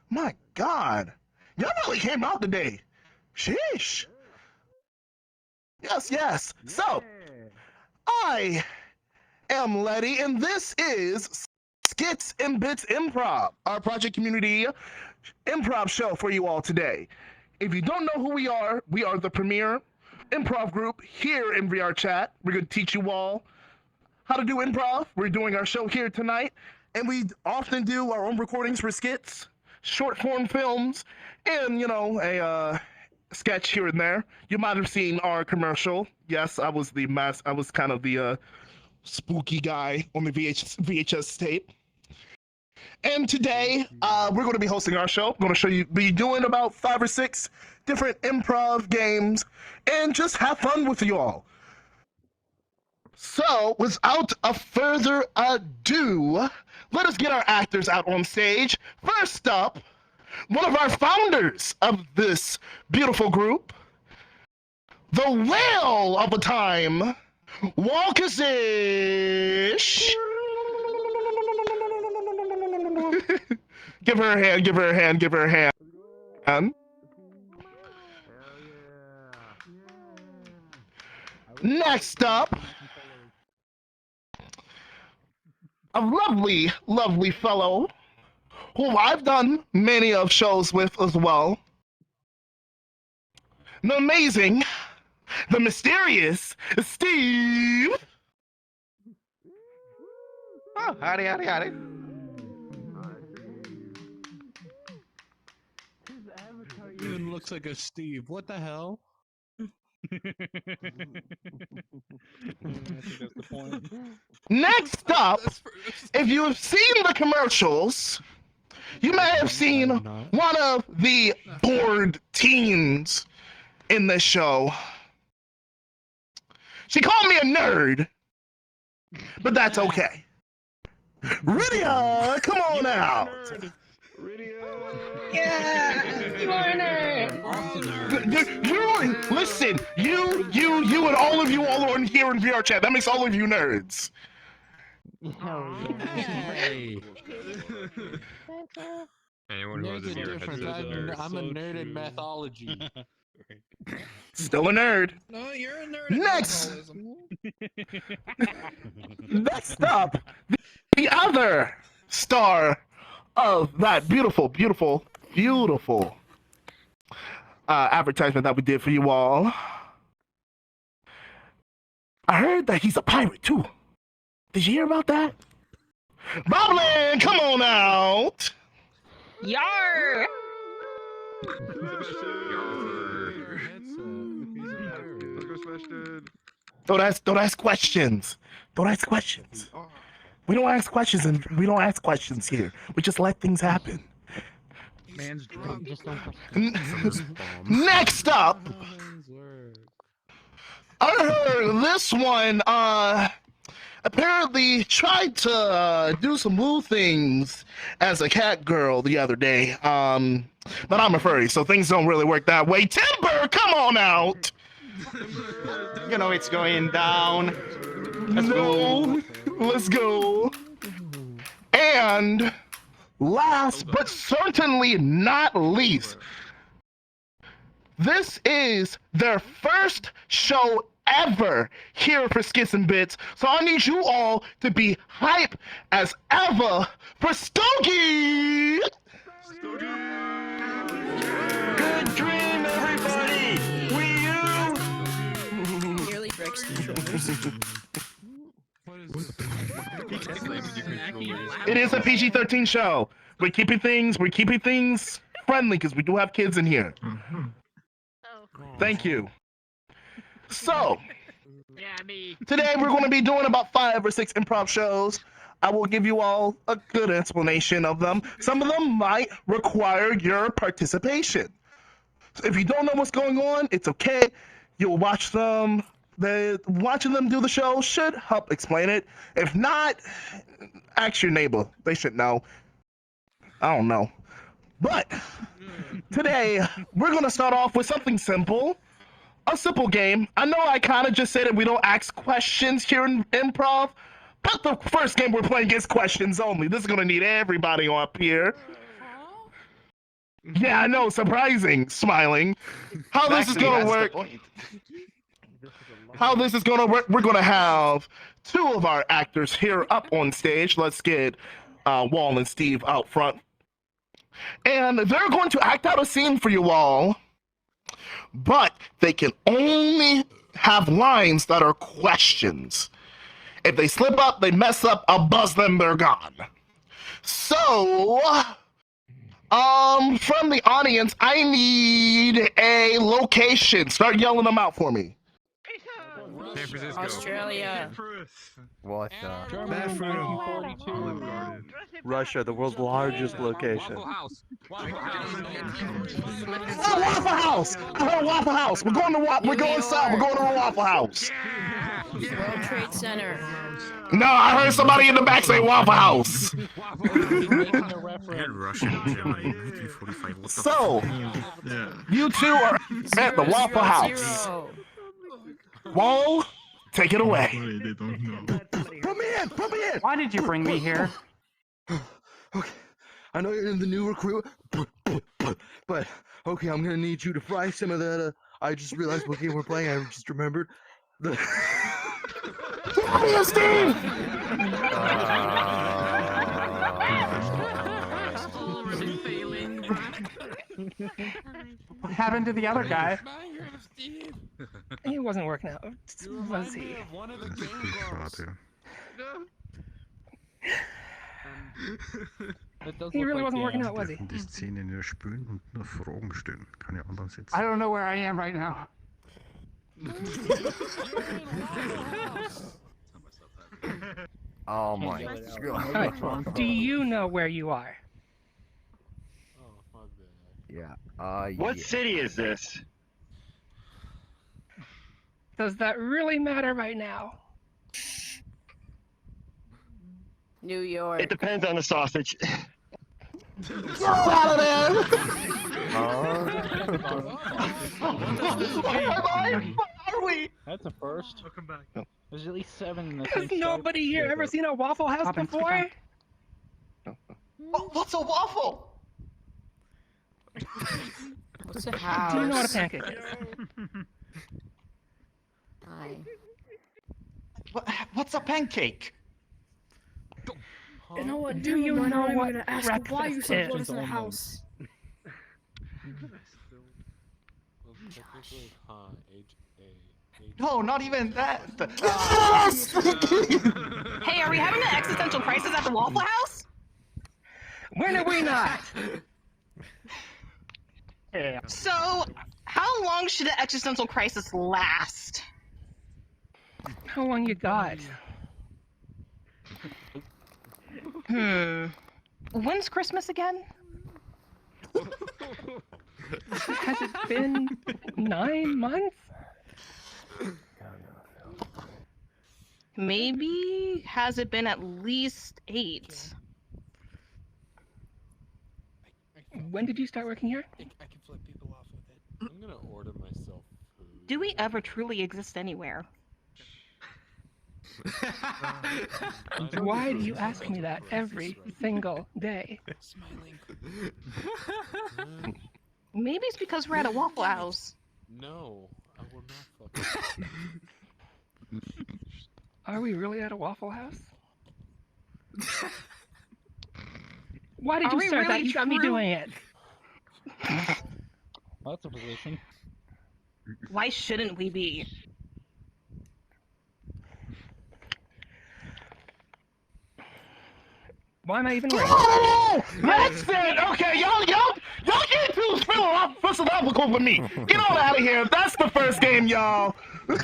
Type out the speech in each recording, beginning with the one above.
My God. Y'all really came out today. Sheesh. Yes. So, I am Letty, and this is Skits'n'Bits Improv, our Project community improv show for you all today. If you don't know who we are the premier improv group here in VR Chat. We're going to teach you all how to do improv. We're doing our show here tonight, and we often do our own recordings for skits, short form films, and, a sketch here and there. You might have seen our commercial. Yes, I was kind of the spooky guy on the VHS tape. And today, we're going to be hosting our show. I'm going to be doing about 5 or 6 different improv games and just have fun with you all. So, without a further ado, let us get our actors out on stage. First up, one of our founders of this beautiful group, the whale of a time, Walkasish. Give her a hand. Next up, a lovely fellow who I've done many of shows with as well. The amazing, the mysterious Steve. Oh, howdy. Even looks like a Steve. What the hell? I think that's the point. Next up, if you have seen the commercials, you may have seen one of the bored teens in this show. She called me a nerd, but that's okay. Rydia, come on out. Yeah, you are a nerd. Listen, you, and all of you all are here in VR Chat. That makes all of you nerds. Hey. Anyone who has a There's a beer difference. I'm a nerd in mythology. Still a nerd. No, you're a nerd. Next up, the other star of that beautiful advertisement that we did for you all. I heard that he's a pirate too. Did you hear about that? Boblin, come on out. Yar! Don't ask questions. We don't ask questions here. We just let things happen. Man's drunk. Next up, I heard this one apparently tried to do some blue things as a cat girl the other day. But I'm a furry, so things don't really work that way. Timber, come on out. You know it's going down. Let's go. And last but certainly not least, this is their first show ever here for Skits'n'Bits, so I need you all to be hype as ever for Stogie! Good dream, everybody! Nearly breaks controllers. It is a PG-13 show. We're keeping things friendly because we do have kids in here. Thank you. So, today we're going to be doing about 5 or 6 improv shows. I will give you all a good explanation of them. Some of them might require your participation. So if you don't know what's going on, it's okay. You'll watch them. Watching them do the show should help explain it. If not, ask your neighbor. They should know. I don't know. But today, we're going to start off with something simple. A simple game. I know I kind of just said it. We don't ask questions here in improv. But the first game we're playing is questions only. This is going to need everybody up here. Yeah, I know, surprising, smiling. How this is Actually, gonna that's the work? point. How this is gonna work? We're gonna have two of our actors here up on stage. Let's get Wall and Steve out front, and they're going to act out a scene for you all. But they can only have lines that are questions. If they slip up, they mess up, I'll buzz them, they're gone. So, from the audience, I need a location. Start yelling them out for me. San Francisco. Australia. What Bathroom. 1942. Russia, the world's largest location. Waffle House. Waffle House. Oh, Waffle House! I heard Waffle House. We're going south. We're going to a Waffle House. World Trade Center. No, I heard somebody in the back say Waffle House. Russian, Germany, 1945. What the So, Yeah. you two are at the Waffle House. 000. Wall, take it away. They don't know. Put me in! Put me in! Why did you bring me here? Okay, I know you're the new recruit, but okay, I'm gonna need you to fry some of that. I just realized what game we're playing. I just remembered. Steve! What happened to the other guy? He wasn't working out, was he? One of the game girls. He really wasn't working out, was he? Die Szene nur spülen und nur vor Augen stehen. Keine anderen sitzen. I don't know where I am right now. Oh my god. Do you know where you are? Yeah. What yeah. city is this? Does that really matter right now? New York. It depends on the sausage. Get out of there! Where are we? That's a first. Welcome back. There's at least 7 in the Has nobody here ever seen a Waffle House Hop in, before? Oh, what's a waffle? What's a house? Do you know what a pancake is? Hi. What's a pancake? You know what? Do you know what gonna ask you why you breakfast said is? what is in the house? No, not even that. Hey, are we having an existential crisis at the Waffle House? When are we not? Yeah. So, how long should the existential crisis last? How long you got? When's Christmas again? Has it been 9 months? Maybe has it been at least 8? When did you start working here? I can flip people off with it. I'm gonna order myself food. Do we ever truly exist anywhere? Why do you ask me that every single day? Smiling. Maybe it's because we're at a Waffle House. No, I will not fucking. Are we really at a Waffle House? Why did Are you we start that? really You got me true? doing it. That's a position. Why shouldn't we be? Why am I even wearing it? Oh, that's it. Okay, y'all can't too philosophical for me. Get on out of here. That's the first game, y'all. Give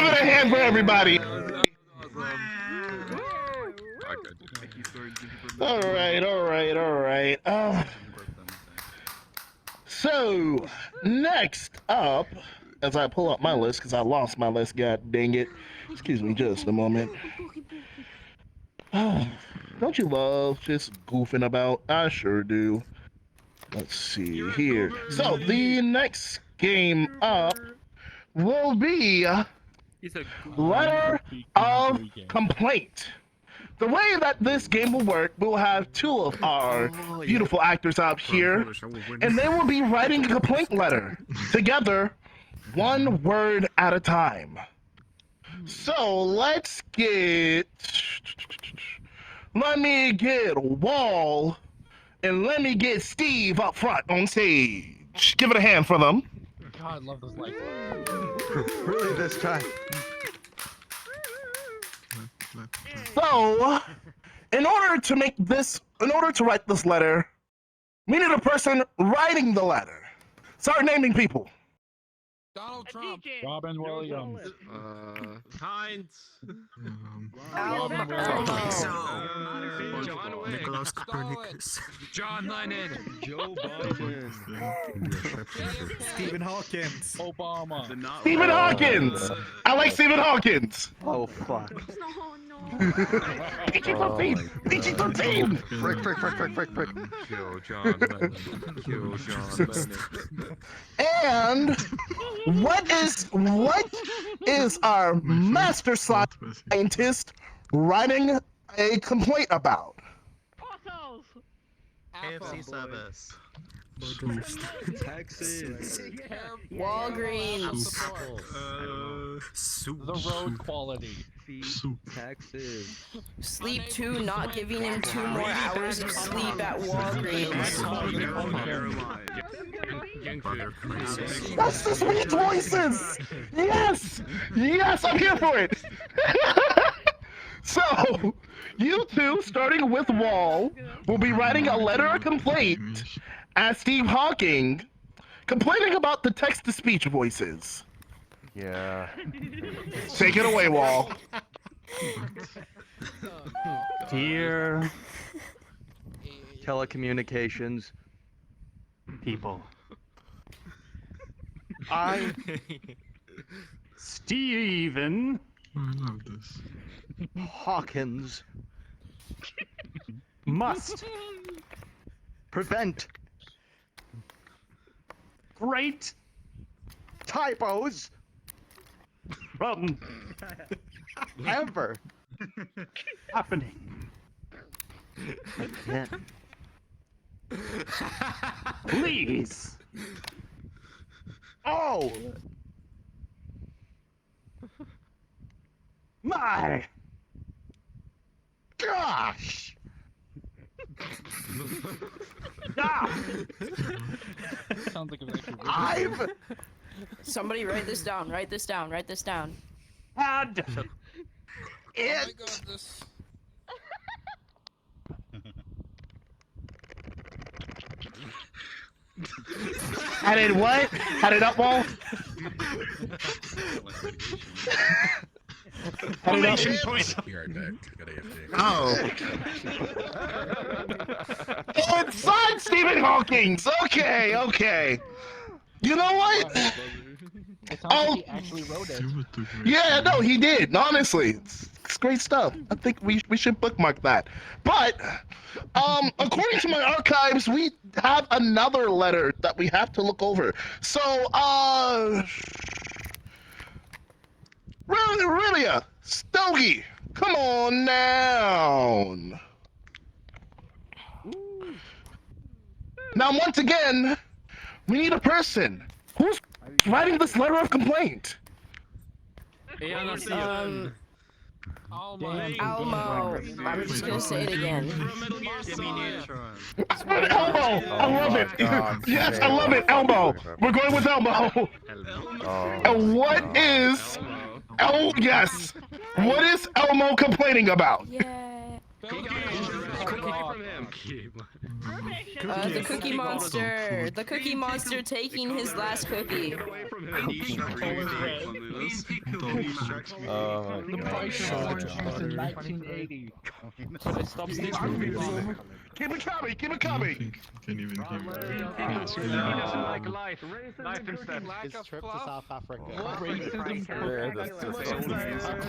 it a hand for everybody. All right. So next up, as I pull up my list, because I lost my list. God dang it. Excuse me, just a moment. Don't you love just goofing about? I sure do. Let's see here. So the next game up will be Letter of Complaint. the way that this game will work, we'll have two of our beautiful actors out here, and they will be writing a complaint letter together, one word at a time. So let me get Wall, and let me get Steve up front on stage. Give it a hand for them. God, I love those lights. Really this time. So, in order to write this letter, we need a person writing the letter. Start naming people. Donald Trump. Robin Williams. Heinz. Nicholas Copernicus. John Lennon. Joe Biden. Stephen Hawkins. Obama. Stephen Hawkins. I like Stephen Hawkins. Oh fuck. PG-13. PG-13. Frick. Kill John Lennon. Kill John Lennon. And what is our master scientist writing a complaint about? KFC service. Taxes. Walgreens. Soup. The road quality. Taxes. Sleep 2 not giving him 2 more hours of sleep at Walgreens. That's the sweet voices. Yes, I'm here for it. So, you two, starting with Wall, will be writing a letter of complaint as Steve Hawking, complaining about the text-to-speech voices. Yeah. Take it away, Wall. Dear Telecommunications. people, I, Stephen I love this. Hawkins must prevent great typos from ever happening again. Please. Oh, My gosh! Sounds like it was actually written. I've Somebody write this down. Write this down. Write this down. had Oh my it. God, this. Had it what? Had it up, Wall? Had it up? Be right back. Gotta AFK. Oh. Inside Stephen Hawking's. Okay. You know what? It sounds like he actually wrote it. Yeah, no, he did. Honestly, it's great stuff. I think we should bookmark that. But according to my archives, we have another letter that we have to look over. So, really, Stogie, come on down. Now, once again, we need a person who's writing this letter of complaint. Almo. Almo. I'm just gonna say it again. Elmo! I love it! God, Yes, I love it, Elmo! We're going with Elmo! And what is... yes! What is Elmo complaining about? Yeah. The Cookie Monster. The Cookie Monster taking his last cookie. The price of orange juice in 1980. So they stopped stealing. Keep it coming! Can't even keep Life instead. His trip to South Africa.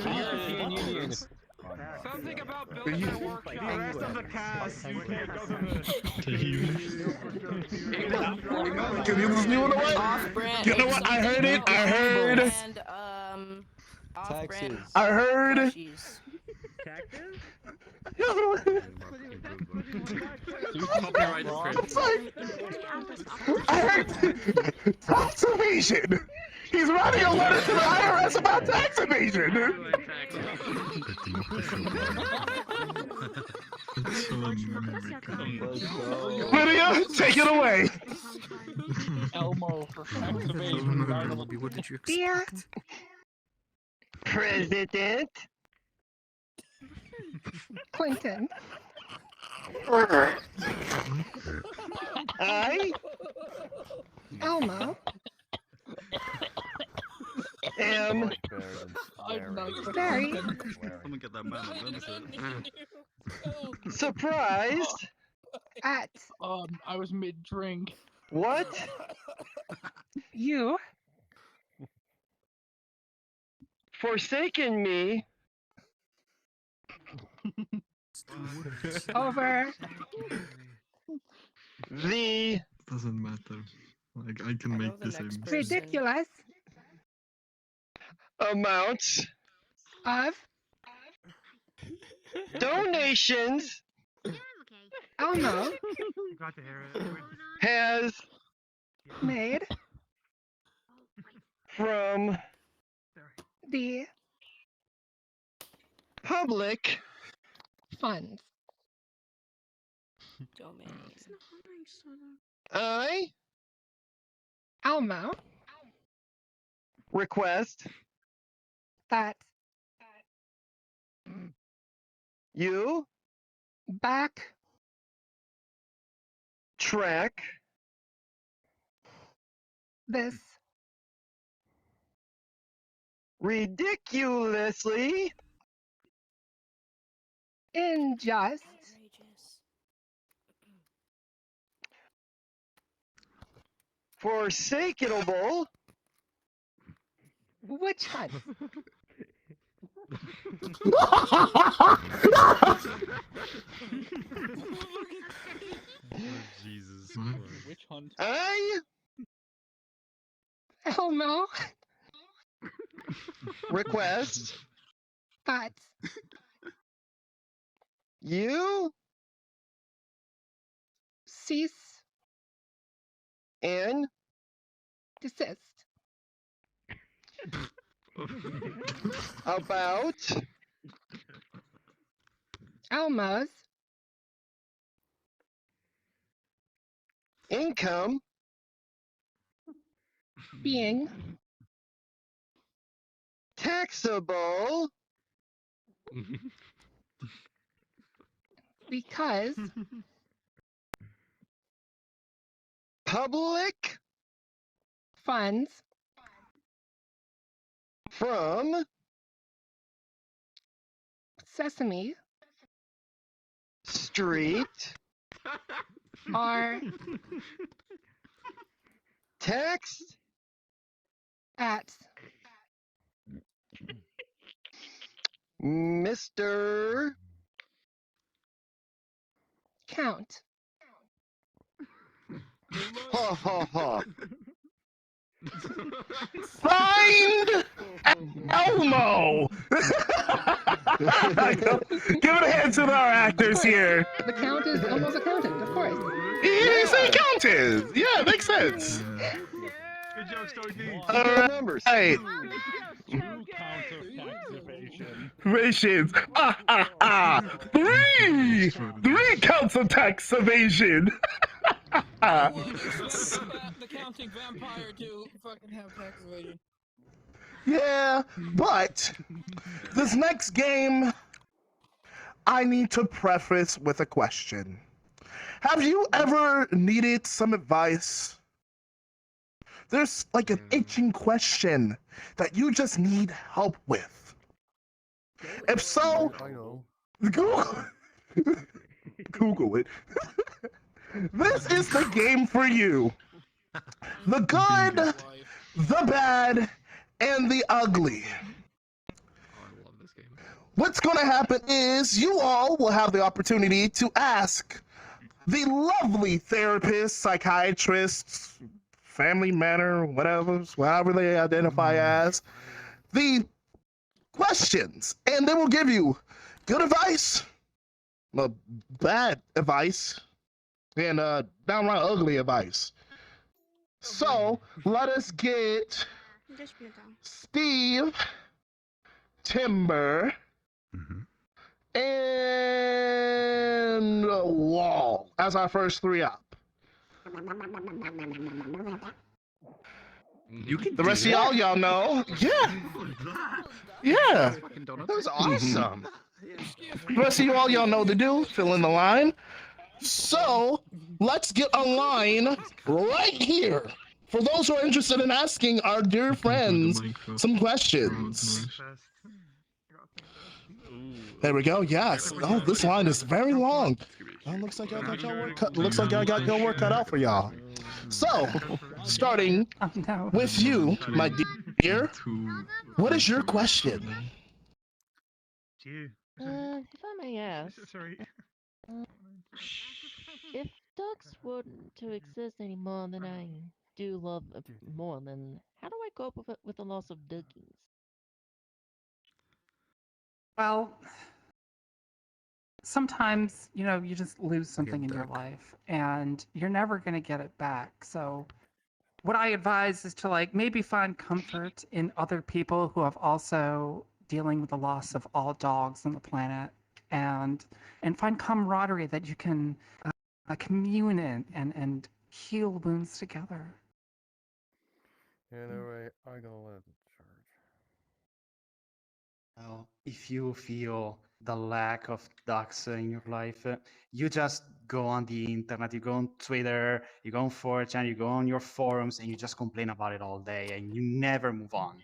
European Union. Something about building a workshop. You know what? Off-brand. You know what? I heard it. And, Taxes. I heard. Jeez. Copyright It's like, I heard tax evasion. He's writing a letter to the IRS about tax evasion. It's so American. Lydia, take it away. Elmo for tax evasion. What did you Dear President. Clinton, I Elmo, am very Someone get that man on surprised. at I was mid-drink. What? you Forsaken me over the Doesn't matter. Like I can make the same. ridiculous amount of donations Elmo has made from the public funds. I Elmo request that you back track this ridiculously unjust forsakenable witch hunt Jesus. Witch hunt. I Elmo request that you cease and desist about Elmo's income being taxable because public funds from Sesame Street are taxed at Mr. count Ha ha ha. Find Elmo. Give it a hand to our actors here. the count is Elmo's accountant, of course. He's an accountant. Yeah, makes sense. Good joke, Storky. All right. Numbers. Hey, Two counts of tax evasion. rations. Three counts of tax evasion. The counting vampire to fucking have tax evasion. Yeah, but this next game, I need to preface with a question. Have you ever needed some advice? There's like an itching question that you just need help with. If so, I know. Google it. This is the game for you. The good, the bad, and the ugly. I love this game. What's going to happen is you all will have the opportunity to ask the lovely therapists, psychiatrists, family manner, whatever, however they identify as, the questions, and they will give you good advice, bad advice, and downright ugly advice. So let us get Steve, Timber, and Wall as our first three up. You can The rest of y'all know. Yeah. Yeah. That was awesome. The rest of y'all know the do. Fill in the line. So let's get a line right here for those who are interested in asking our dear friends some questions. There we go. Yes. Oh, this line is very long. Oh, looks like y'all got your work cut. Looks like y'all got your work cut out for y'all. So, starting with you, my dear, what is your question? If I may ask, if ducks weren't to exist any more than I do love more, then how do I cope with the loss of duckies? Well, sometimes, you know, you just lose something in your life and you're never going to get it back. So what I advise is to like maybe find comfort in other people who have also dealing with the loss of all dogs on the planet and find camaraderie that you can commune in and heal wounds together. Anyway, I'm gonna let it charge. Well, if you feel the lack of ducks in your life, you just go on the internet, you go on Twitter, you go on 4chan, you go on your forums, and you just complain about it all day, and you never move on.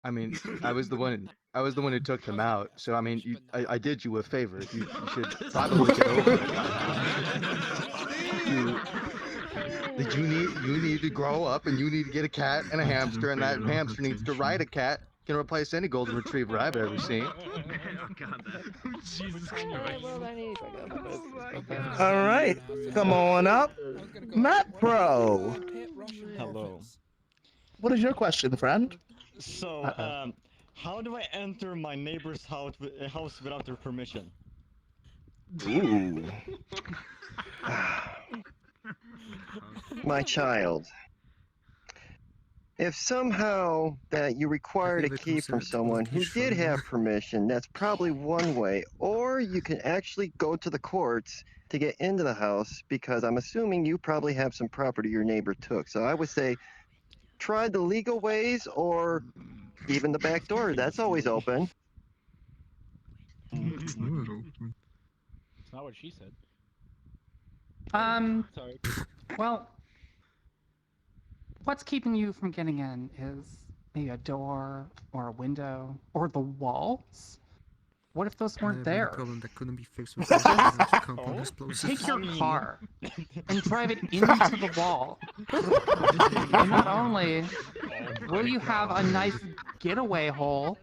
I mean, I was the one who took them out. So I mean, I did you a favor. You should probably get over it. You need to grow up, and you need to get a cat and a hamster, and that hamster needs to ride a cat. Can replace any golden retriever I've ever seen. All right, come on up, Matt Pro. Hello. What is your question, friend? So, how do I enter my neighbor's house without their permission? Ooh. My child, if somehow that you required a key from someone who did have permission, that's probably one way. Or you can actually go to the courts to get into the house, because I'm assuming you probably have some property your neighbor took. So I would say try the legal ways, or even the back door. That's always open. It's not open. It's not what she said. Sorry. Well, what's keeping you from getting in is maybe a door or a window or the walls. What if those weren't there? That couldn't be fixed with Take your car and drive it into the wall. And not only will you have a nice getaway hole,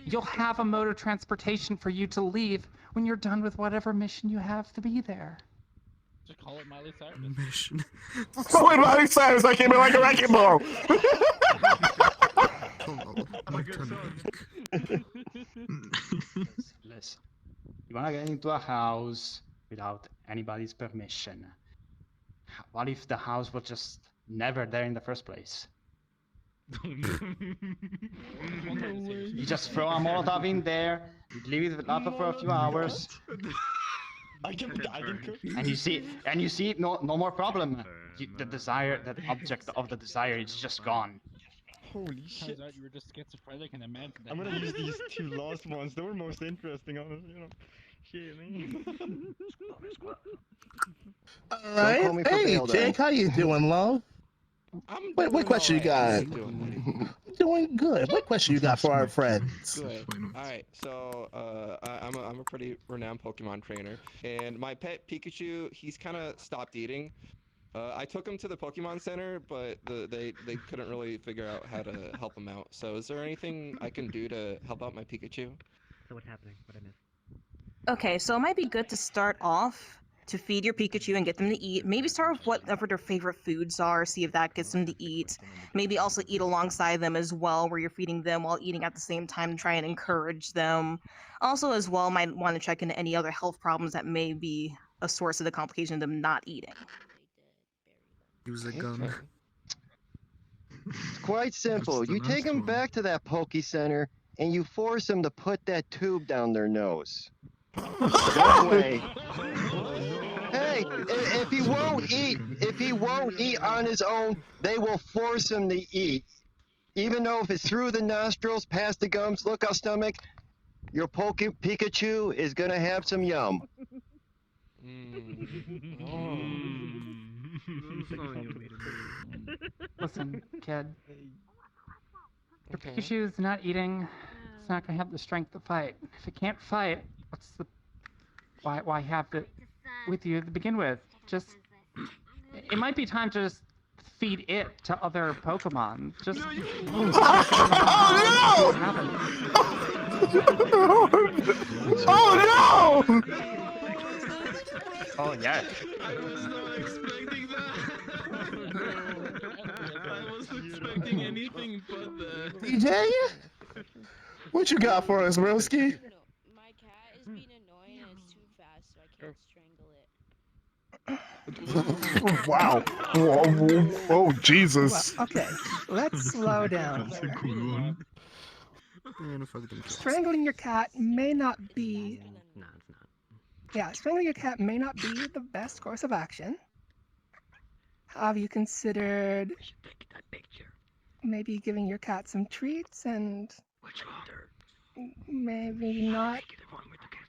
you'll have a mode of transportation for you to leave when you're done with whatever mission you have to be there. Just call it Miley Cyrus. Mission. Oh, wait, Miley Cyrus, I came in like a wrecking ball. Listen, you wanna get into a house without anybody's permission. What if the house was just never there in the first place? You just throw a Molotov in there, you leave it up for a few hours. I can cook. And you see, no more problem. The object of the desire is just gone. Holy shit. Turns out you were just schizophrenic and imagined that. I'm gonna use these two last ones. They were most interesting, honestly, you know. Shit, man. All right. Hey, Jake, how you doing, love? What question you got? Doing good. What question you got for our friends? Good. All right. So, I'm a pretty renowned Pokemon trainer, and my pet Pikachu, he's kind of stopped eating. I took him to the Pokemon Center, but they couldn't really figure out how to help him out. So, is there anything I can do to help out my Pikachu? So what's happening? What I missed? Okay, so it might be good to start off to feed your Pikachu and get them to eat. Maybe start with whatever their favorite foods are, see if that gets them to eat. Maybe also eat alongside them as well, where you're feeding them while eating at the same time and try and encourage them. Also, as well, might want to check into any other health problems that may be a source of the complication of them not eating. Use a gun. It's quite simple. You take them back to that Poke Center and you force them to put that tube down their nose. That way. Hey, if he won't eat on his own, they will force him to eat. Even though if it's through the nostrils, past the gums, look out stomach, your Pikachu is gonna have some yum. Listen, kid. Your Pikachu is not eating. It's not gonna have the strength to fight. If it can't fight, what's the why have it with you to begin with? Just it might be time to just feed it to other Pokemon. Just Oh no! Oh yeah. I was not expecting that. I wasn't expecting anything but that. DJ? What you got for us, broski? My cat is being annoying and it's too fast, so I can't strangle it. Wow. Oh, Jesus. Well, okay, let's slow down. That's a good one. Strangling your cat may not be... No, it's not. Yeah, strangling your cat may not be the best course of action. Have you considered maybe giving your cat some treats and maybe not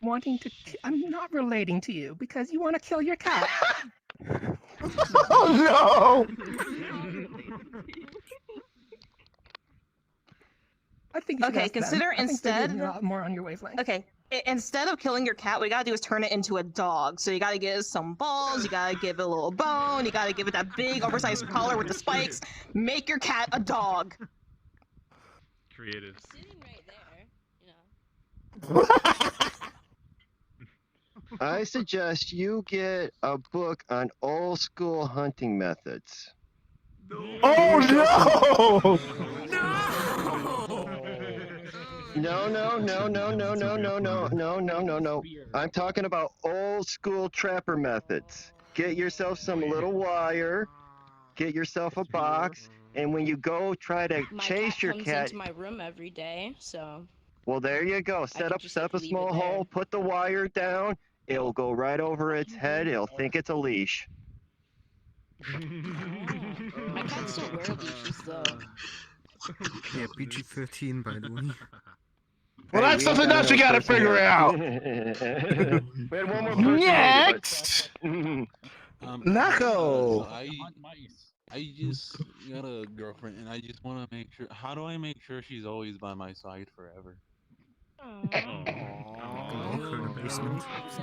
wanting to... I'm not relating to you because you want to kill your cat. Oh no! I think you should Okay, ask them. consider I think they're instead. getting a lot more on your wavelength. Okay, instead of killing your cat, what you gotta do is turn it into a dog. So you gotta give it some balls, you gotta give it a little bone, you gotta give it that big oversized collar with the spikes. Make your cat a dog. Creative. Sitting right there, you know. I suggest you get a book on old school hunting methods. Oh no! No. I'm talking about old school trapper methods. Get yourself some little wire, get yourself a box, and when you go try to chase your comes cat, into my room every day, so well, there you go. Set up a small hole, put the wire down. It'll go right over its head. It'll think it's a leash. my cats don't wear leashes though. Yeah, PG-13 by the way. Well, that's something else you gotta figure out. We had one more person. Next! Nako! I just got a girlfriend, and I just want to make sure. How do I make sure she's always by my side forever?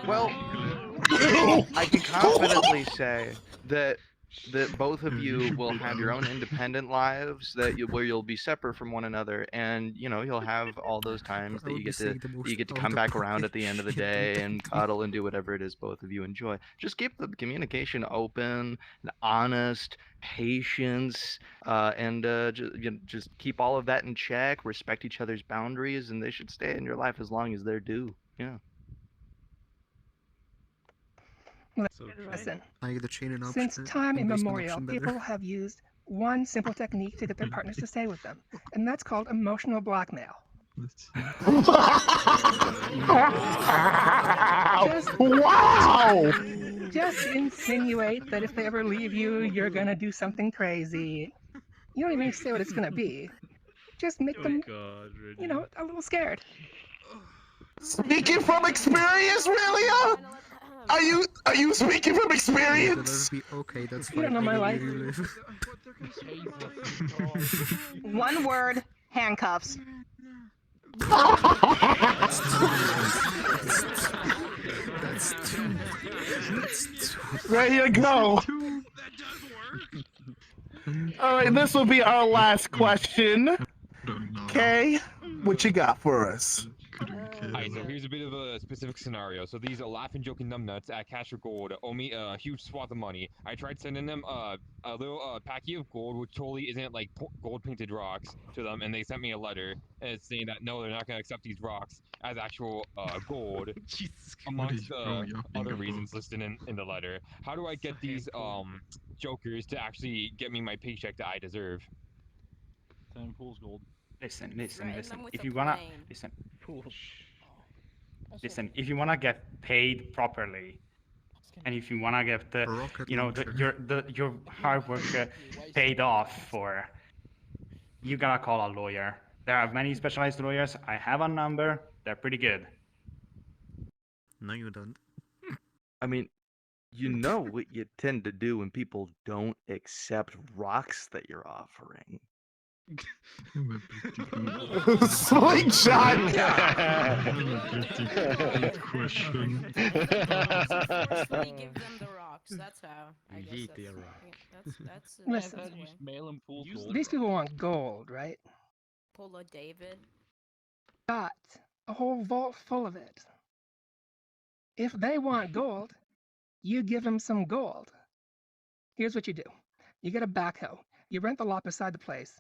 Well, I can confidently say that both of you will have your own independent lives where you'll be separate from one another, and you'll have all those times that you get to come back around at the end of the day and cuddle and do whatever it is both of you enjoy. Just keep the communication open, and honest, patience, and just keep all of that in check. Respect each other's boundaries, and they should stay in your life as long as they're due. Yeah. Listen, Like the chain and since option, time investment immemorial, option better. people have used one simple technique to get their partners to stay with them, and that's called emotional blackmail. Wow! Just insinuate that if they ever leave you, you're gonna do something crazy. You don't even say what it's gonna be. Just make them, a little scared. Speaking from experience, really? Are you speaking from experience? Okay, that's You don't know my life. One word, handcuffs. There you go. All right, this will be our last question. Okay. What you got for us? Alright, so here's a bit of a specific scenario. So these laughing, joking numbnuts at Cash for Gold owe me a huge swath of money. I tried sending them a little packet of gold, which totally isn't like gold painted rocks to them, and they sent me a letter saying that no, they're not gonna accept these rocks as actual gold, amongst other reasons listed in the letter. How do I get these jokers to actually get me my paycheck that I deserve? Ten pools gold. Listen. If you wanna listen, if you wanna get paid properly, and if you wanna get the your hard work paid off for, you gotta call a lawyer. There are many specialized lawyers. I have a number. They're pretty good. No, you don't. I mean, you know what you tend to do when people don't accept rocks that you're offering. Slingshot! Question. Forcefully give them the rocks. That's how. I guess that's Listen, Mail them pools gold. these people want gold, right? Polo David. Got a whole vault full of it. If they want gold, you give them some gold. Here's what you do. You get a backhoe. You rent the lot beside the place.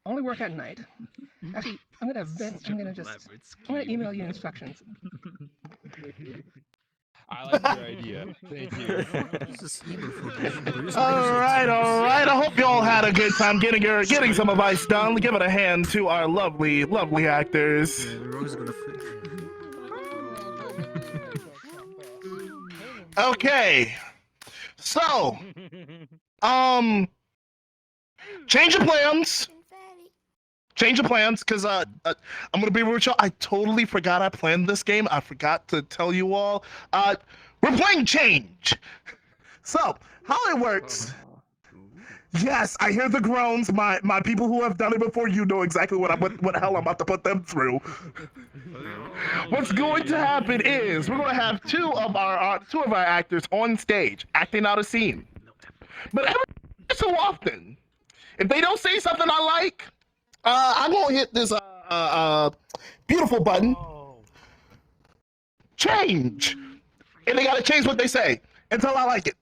Only work at night. Actually, I'm gonna email you instructions. I like your idea. Thank you. All right. I hope you all had a good time getting some advice done. Give it a hand to our lovely actors. Okay. So, change of plans. Change of plans, because I'm gonna be real with y'all. I totally forgot I planned this game. I forgot to tell you all. We're playing change. So how it works? Yes, I hear the groans. My people who have done it before, you know exactly what hell I'm about to put them through. What's going to happen is we're gonna have two of our actors on stage acting out a scene. But every so often, if they don't say something I like, I'm gonna hit this beautiful button. Change, and they gotta change what they say until I like it.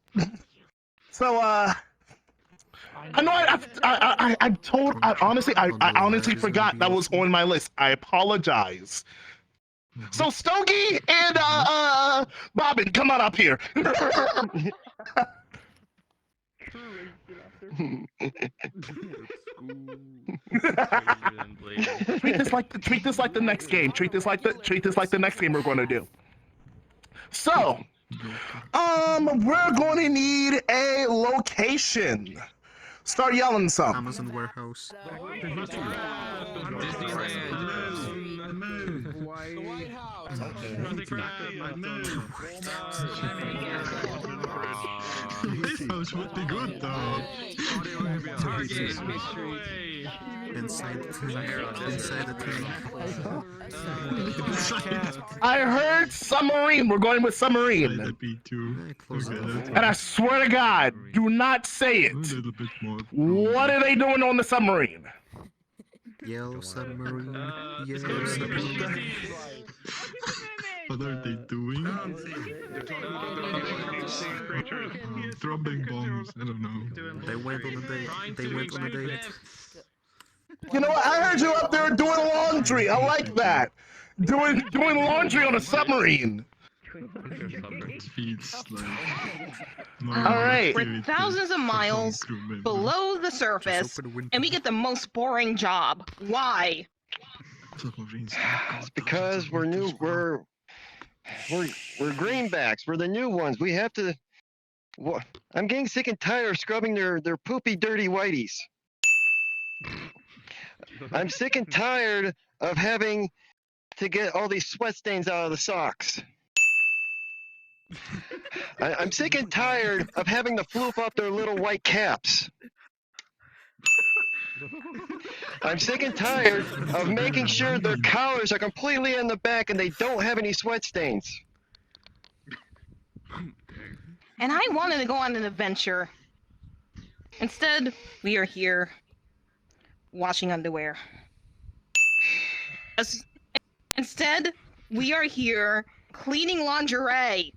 So I know I honestly forgot that was on my list. I apologize. So Stogie and Bobbin, come on up here. Treat this like the next game. Treat this like the next game we're going to do. So, we're going to need a location. Start yelling some. Amazon warehouse. House would be good though. Inside the tank. I heard submarine. We're going with submarine. And I swear to God, do not say it. What are they doing on the submarine? Yellow submarine. Yellow submarine. What are they doing? Dropping bombs. I don't know. They went on a date. You know what? I heard you up there doing laundry. I like that. Doing laundry on a submarine. All right. We're thousands of miles below the surface, and we get the most boring job. Why? It's because we're greenbacks. We're the new ones. We have to. I'm getting sick and tired of scrubbing their poopy, dirty whiteys. I'm sick and tired of having to get all these sweat stains out of the socks. I'm sick and tired of having to floof up their little white caps. I'm sick and tired of making sure their collars are completely in the back and they don't have any sweat stains. And I wanted to go on an adventure. Instead, we are here washing underwear. Instead, we are here cleaning lingerie.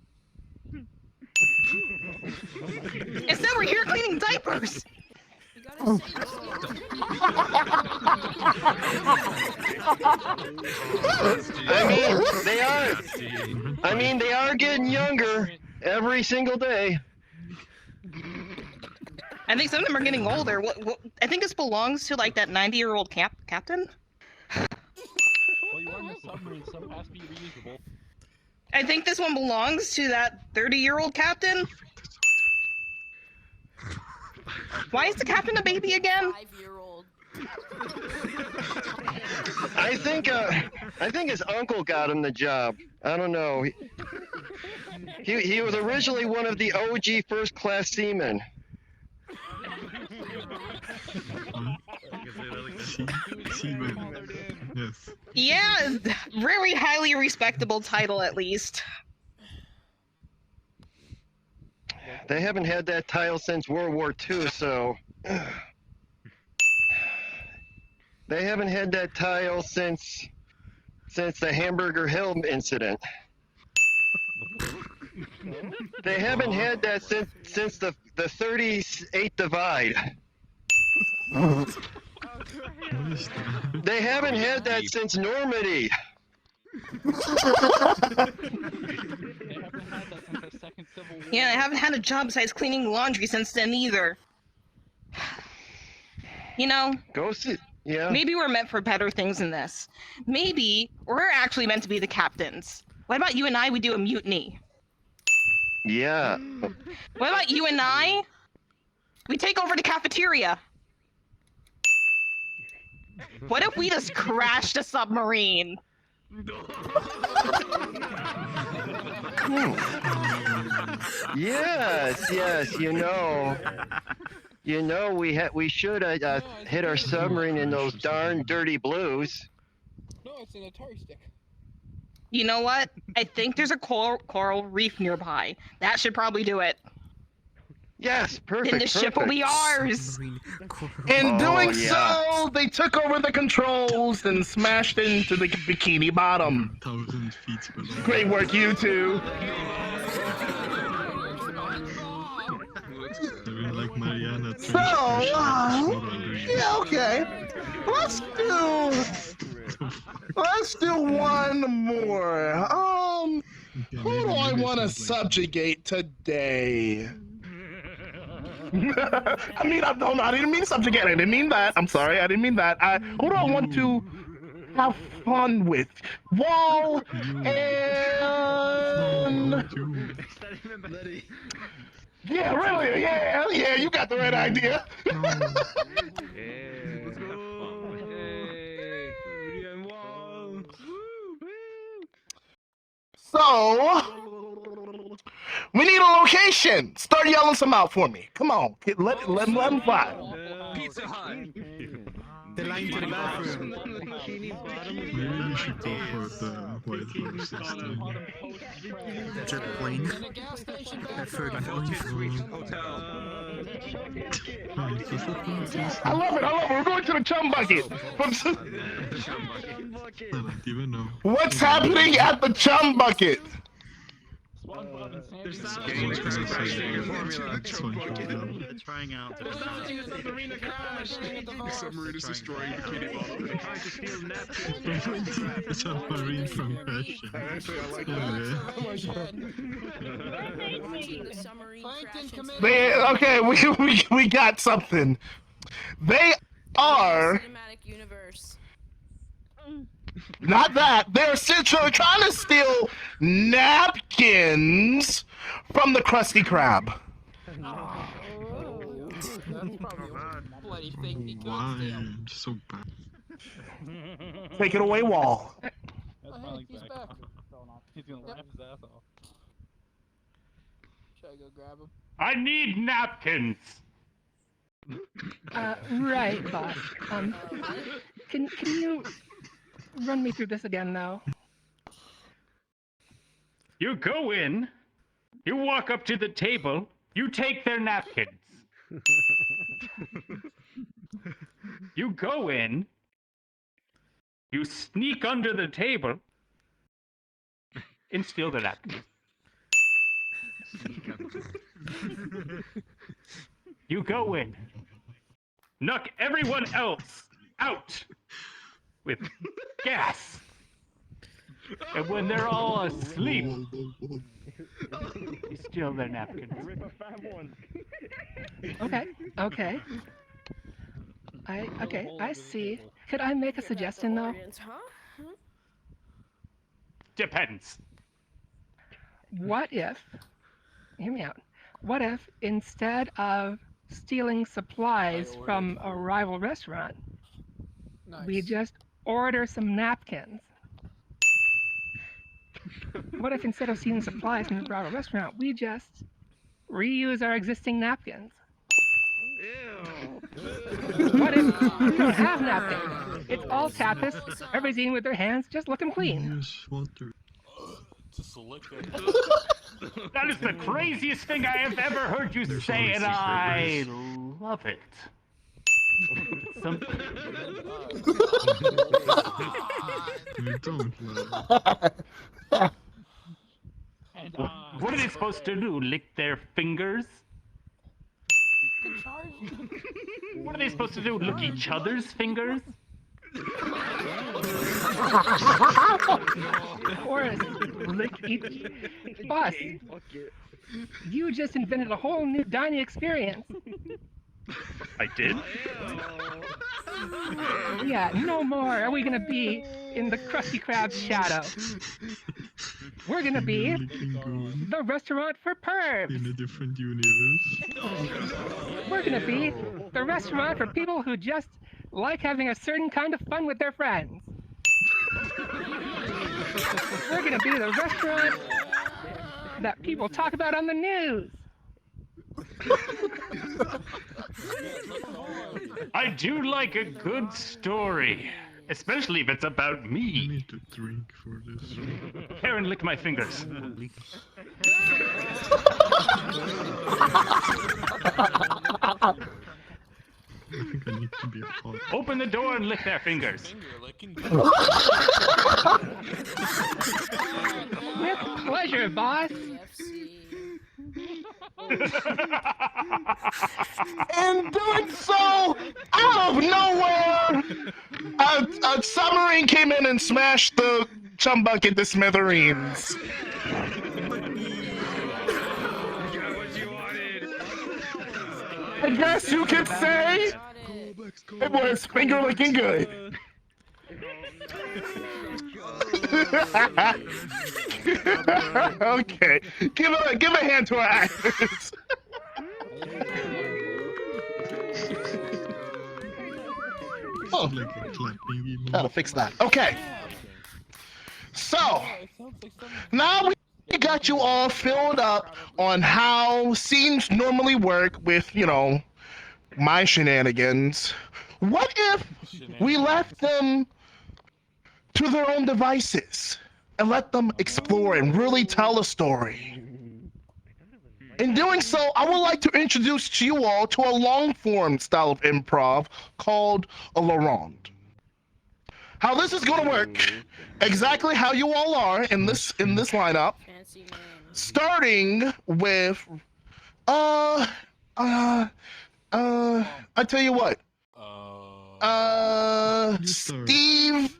Instead, we're here cleaning diapers. They are getting younger every single day. I think some of them are getting older. What I think this belongs to like that 90-year-old captain. Well, you are in a submarine, so it has to be reusable. I think this one belongs to that 30-year-old captain. Why is the captain a baby again? 5-year-old. I think his uncle got him the job. I don't know. He was originally one of the OG first-class seamen. Yes. Yeah, very highly respectable title at least. They haven't had that title since World War II, so they haven't had that title since the Hamburger Hill incident. They haven't had that since the 38th divide. They haven't had that since Normandy. Yeah, I haven't had a job besides cleaning laundry since then either. You know, Go see. Yeah. maybe we're meant for better things than this. Maybe we're actually meant to be the captains. What about you and I? We do a mutiny. Yeah. What about you and I? We take over the cafeteria. What if we just crashed a submarine? Yes. We should hit our submarine in those darn dirty blues. No, it's an Atari stick. You know what? I think there's a coral reef nearby. That should probably do it. Yes, perfect. Then the ship will be ours. In doing so, they took over the controls and smashed into the Bikini Bottom. 1,000 feet below. Great work, you two. Like Mariana. So, yeah, okay. Let's do one more. Who do I want to subjugate today? I didn't mean subjugate. I didn't mean that. I'm sorry. I didn't mean that. Who do I want to have fun with? Wall and... Yeah, really. Yeah, you got the right idea. So, we need a location. Start yelling some out for me. Come on, let them fly. Pizza Hut. The line to the bathroom. Maybe we should go for the White Horse system. Jet plane. I love it. We're going to the chum bucket. I don't even know. What's happening at the chum bucket? Trying out. Submarine is destroying Bikini Bottom. Submarine from Russia. Okay, we got something. They are not that. They're essentially trying to steal napkins from the Krusty Krab. Why? So bad. Take it away, Wall. He's back. He's gonna laugh his ass off. Should I go grab him? I need napkins. Right, boss. Can you run me through this again now? You go in, you walk up to the table, you take their napkins. You go in, You sneak under the table and steal the napkins. You go in, knock everyone else out with gas. And when they're all asleep, you steal their napkins. Okay. Okay. I see. Could I make a suggestion though? Depends. What if, hear me out, what if instead of stealing supplies from a rival restaurant, we just order some napkins? What if instead of stealing supplies from the rival restaurant, we just reuse our existing napkins? What if we don't have napkins? It's all tapas, everybody's eating with their hands, just looking clean. That is the craziest thing I have ever heard you say, and I love it. What are they supposed to do? Lick their fingers? What are they supposed to do? Lick each other's fingers? Or lick each. Boss, you just invented a whole new dining experience. I did? Yeah, no more are we gonna be in the Krusty Krab's shadow. We're gonna be the restaurant for pervs. In a different universe. We're gonna be the restaurant for people who just like having a certain kind of fun with their friends. We're gonna be the restaurant that people talk about on the news. I do like a good story, especially if it's about me. I need to drink for this. Karen, lick my fingers. I think I need to be hot. Open the door and lick their fingers. With pleasure, boss. And doing so, out of nowhere, a submarine came in and smashed the chum bucket to smithereens. I guess you could say it was finger looking good. Okay, give a hand to our actors. Oh, gotta fix that. Okay. So now we got you all filled up on how scenes normally work with, you know, my shenanigans. What if we left them to their own devices and let them explore and really tell a story? In doing so, I would like to introduce to you all to a long-form style of improv called a la ronde. How this is going to work, exactly how you all are in this lineup, starting with I tell you what, Steve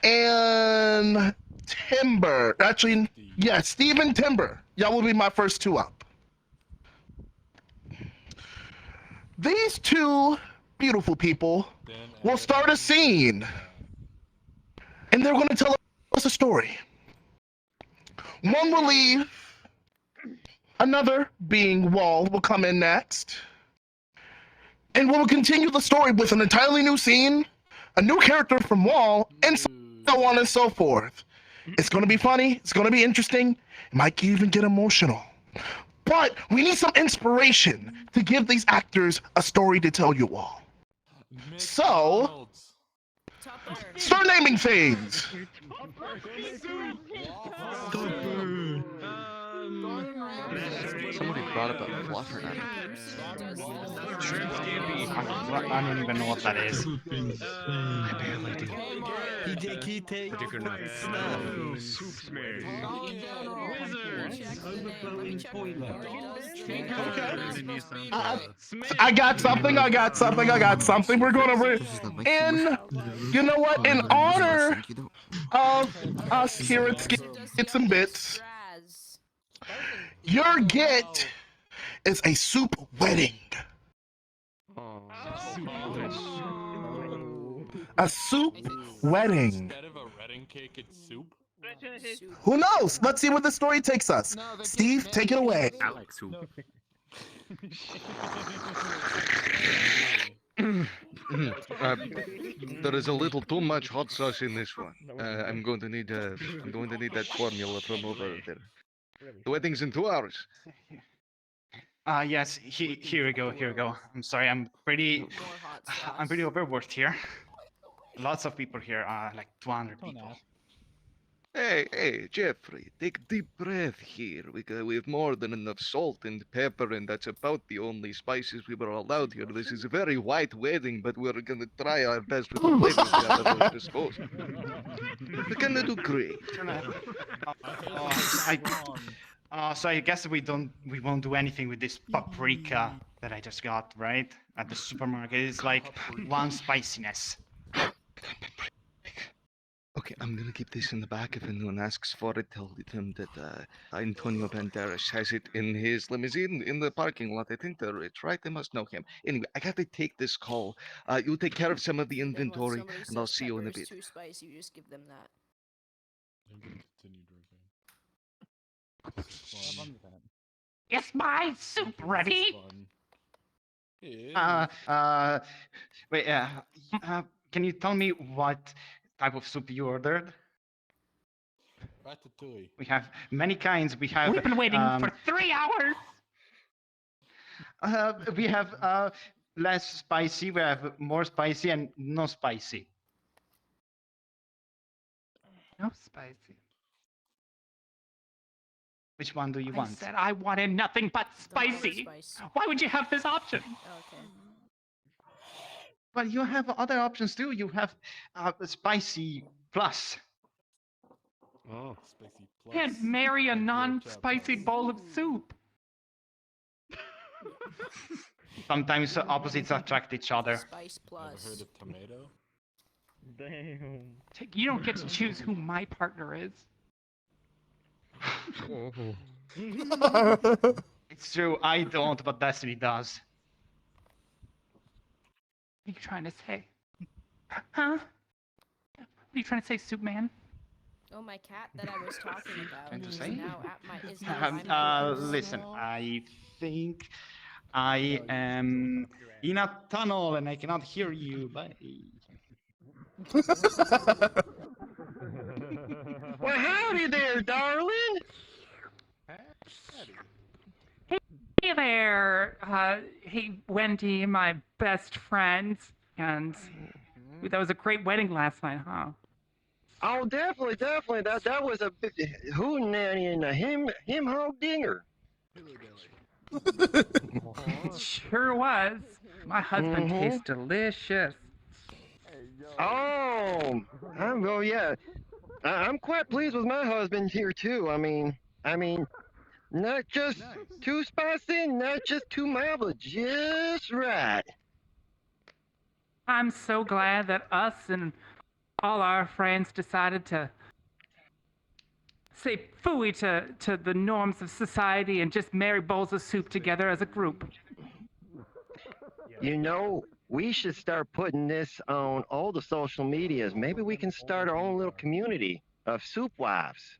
and Timber. Actually, yeah, Steve and Timber. Y'all will be my first two up. These two beautiful people will start a scene, and they're going to tell us a story. One will leave, another, being Wall, will come in next, and we'll continue the story with an entirely new scene, a new character from Wall, and so on and so forth. It's going to be funny, it's going to be interesting, it might even get emotional. But we need some inspiration to give these actors a story to tell you all. So, start naming things. Somebody brought up a fluffernutter. I don't even know what that is. I barely do. PJKT. Soup smear. I got something. We're gonna you know what? In honor of us here at Skits and Bits, your get is a soup wedding. A soup wedding. Instead of a wedding cake, it's soup. Who knows? Let's see where the story takes us. Steve, take it away. I like soup. There is a little too much hot sauce in this one. I'm going to need that formula from over there. The wedding's in 2 hours. Yes, here we go. I'm sorry, I'm pretty overworked here. Lots of people here, like 200 people. Hey, Jeffrey, take a deep breath here. We have more than enough salt and pepper, and that's about the only spices we were allowed here. This is a very white wedding, but we're gonna try our best with the flavors we have at our disposal. We're gonna do great. So I guess we won't do anything with this paprika that I just got, right? At the supermarket. It's like one spiciness. Okay, I'm gonna keep this in the back. If anyone asks for it, tell them that Antonio Banderas has it in his limousine in the parking lot. I think they're rich, right? They must know him. Anyway, I gotta take this call. You take care of some of the inventory, and I'll see you in a bit. Too spicy, you just give them that. Is my soup ready? Wait, can you tell me what type of soup you ordered? Ratatouille. We have many kinds. We have. We've been waiting for 3 hours. We have less spicy. We have more spicy and no spicy. No spicy. Which one do you I want? said I wanted nothing but spicy. Why would you have this option? Okay. Well, you have other options too. You have spicy plus. Oh, spicy plus. Can't marry a non-spicy bowl of soup. Sometimes opposites attract each other. Spice plus. Ever heard of tomato? Damn. You don't get to choose who my partner is. It's true, I don't, but Destiny does. What are you trying to say? Huh? What are you trying to say, Soup Man? Oh, my cat that I was talking about Trying to is say? now at my Listen, I think I am in a tunnel and I cannot hear you. Bye. Well, howdy there, darling. Hey there, hey Wendy, my best friend, and that was a great wedding last night, huh? Oh, definitely. That was a big hootenanny and a him hog dinger. It sure was. My husband tastes delicious. Oh, yeah. I'm quite pleased with my husband here too. I mean, not just too spicy, not just too mild, but just right. I'm so glad that us and all our friends decided to say phooey to the norms of society and just marry bowls of soup together as a group. You know, we should start putting this on all the social medias. Maybe we can start our own little community of soup wives.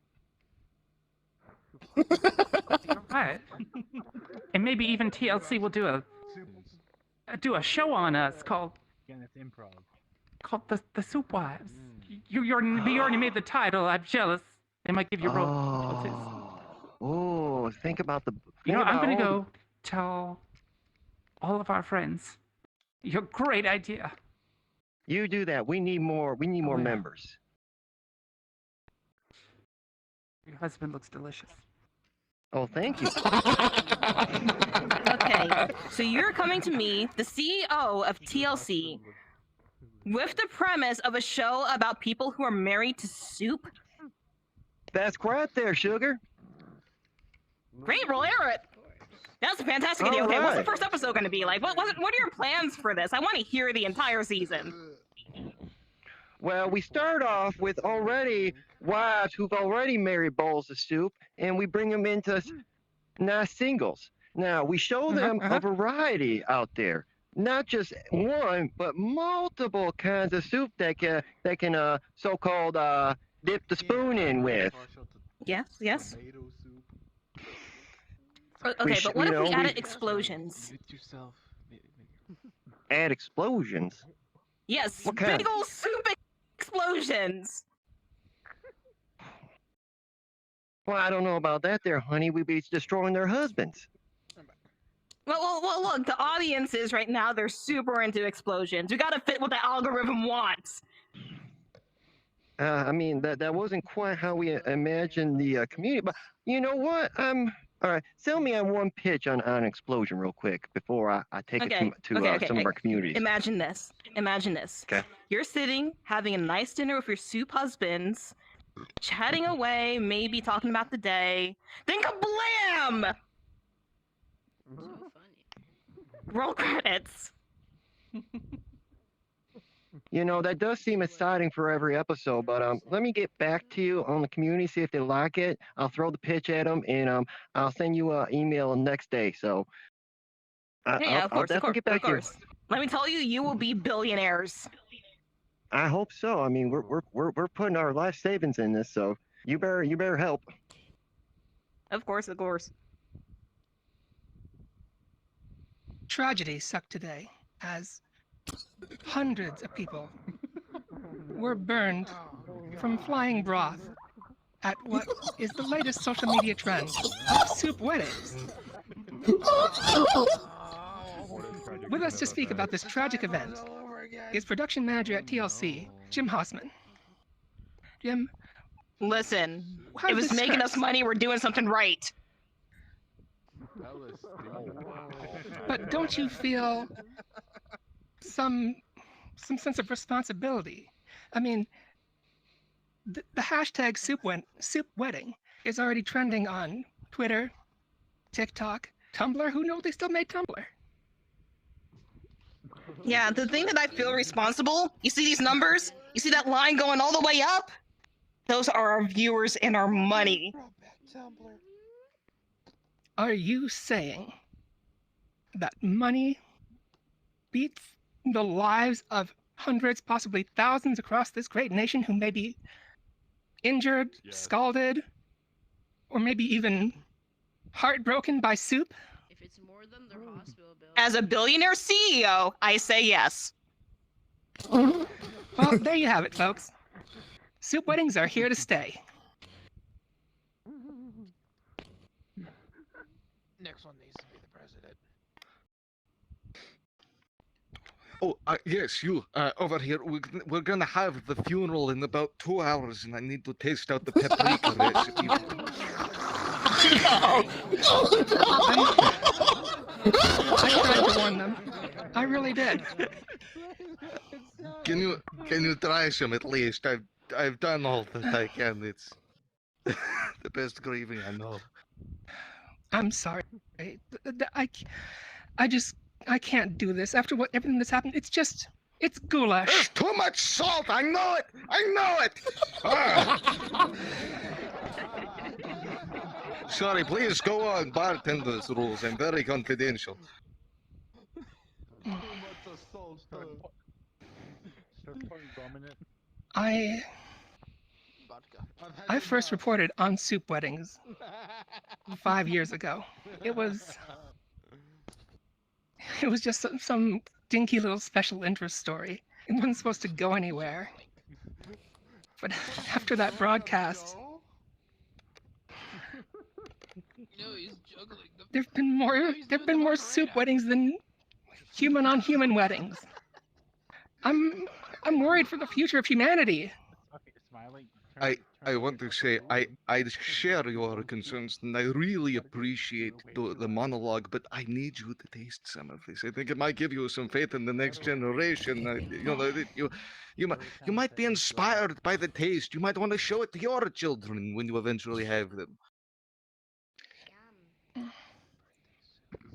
Right. And maybe even TLC will do a show on us called the Soup Wives. You already made the title. I'm jealous. They might give you royalties. Oh, think about the. You know, I'm gonna all go tell all of our friends. Your great idea. You do that. We need more. We need more yeah. members. Your husband looks delicious. Oh, thank you. Okay, so you're coming to me, the CEO of TLC, with the premise of a show about people who are married to soup? That's correct there, sugar. Great, roll air it. That's a fantastic idea. All Okay, what's the right. first episode going to be like? What are your plans for this? I want to hear the entire season. Well, we start off with already wives who've already married bowls of soup, and we bring them into nice singles. Now, we show them a variety out there. Not just one, but multiple kinds of soup that can so-called dip the spoon in with. Yes, yes. Okay, but what if we added explosions? Add explosions? Yes, What kind? big old soup explosions. Well, I don't know about that there, honey. We'd be destroying their husbands. Well, look, the audiences right now, they're super into explosions. We gotta fit what the algorithm wants. I mean, that wasn't quite how we imagined the community, but you know what? All right, sell me on one pitch on an explosion real quick before I take it to some of our communities. Imagine this. Imagine this. Okay. You're sitting, having a nice dinner with your soup husbands, chatting away, maybe talking about the day. Then kablam! Roll credits. You know, that does seem exciting for every episode, but let me get back to you on the community, see if they like it. I'll throw the pitch at them, and I'll send you an email next day. So Yeah, I'll definitely get back to you. Let me tell you, you will be billionaires. I hope so. I mean, we're putting our life savings in this, so you better help. Of course, of course. Tragedy sucked today as hundreds of people were burned from flying broth at what is the latest social media trend of soup weddings. With us to speak about this tragic event is production manager at TLC, Jim Hausman. Jim, listen, how it did was this making start? us money. We're doing something right. But don't you feel some sense of responsibility? I mean, the hashtag soup wedding is already trending on Twitter, TikTok, Tumblr. Who knows they still made Tumblr? Yeah, the thing that I feel responsible, you see these numbers? You see that line going all the way up? Those are our viewers and our money. Are you saying that money beats the lives of hundreds, possibly thousands across this great nation who may be injured, scalded, or maybe even heartbroken by soup? If it's more than their hospital bill. As a billionaire CEO, I say yes. Well, there you have it, folks. Soup weddings are here to stay. Next one needs to be the president. Oh, yes, you, over here. We're gonna have the funeral in about 2 hours, and I need to taste out the paprika recipe. I tried to warn them. I really did. Can you try some at least? I've done all that I can. It's the best grieving I know. I'm sorry. I can't do this after everything that's happened. It's goulash. There's too much salt. I know it. I know it. Ah. Sorry, please go on. Bartender's rules. I'm very confidential. I first reported on soup weddings 5 years ago. It was just some dinky little special interest story. It wasn't supposed to go anywhere. But after that broadcast, there've been more soup weddings than human on human weddings. I'm worried for the future of humanity. I want to say I share your concerns and I really appreciate the monologue, but I need you to taste some of this. I think it might give you some faith in the next generation. You might be inspired by the taste. You might want to show it to your children when you eventually have them. Is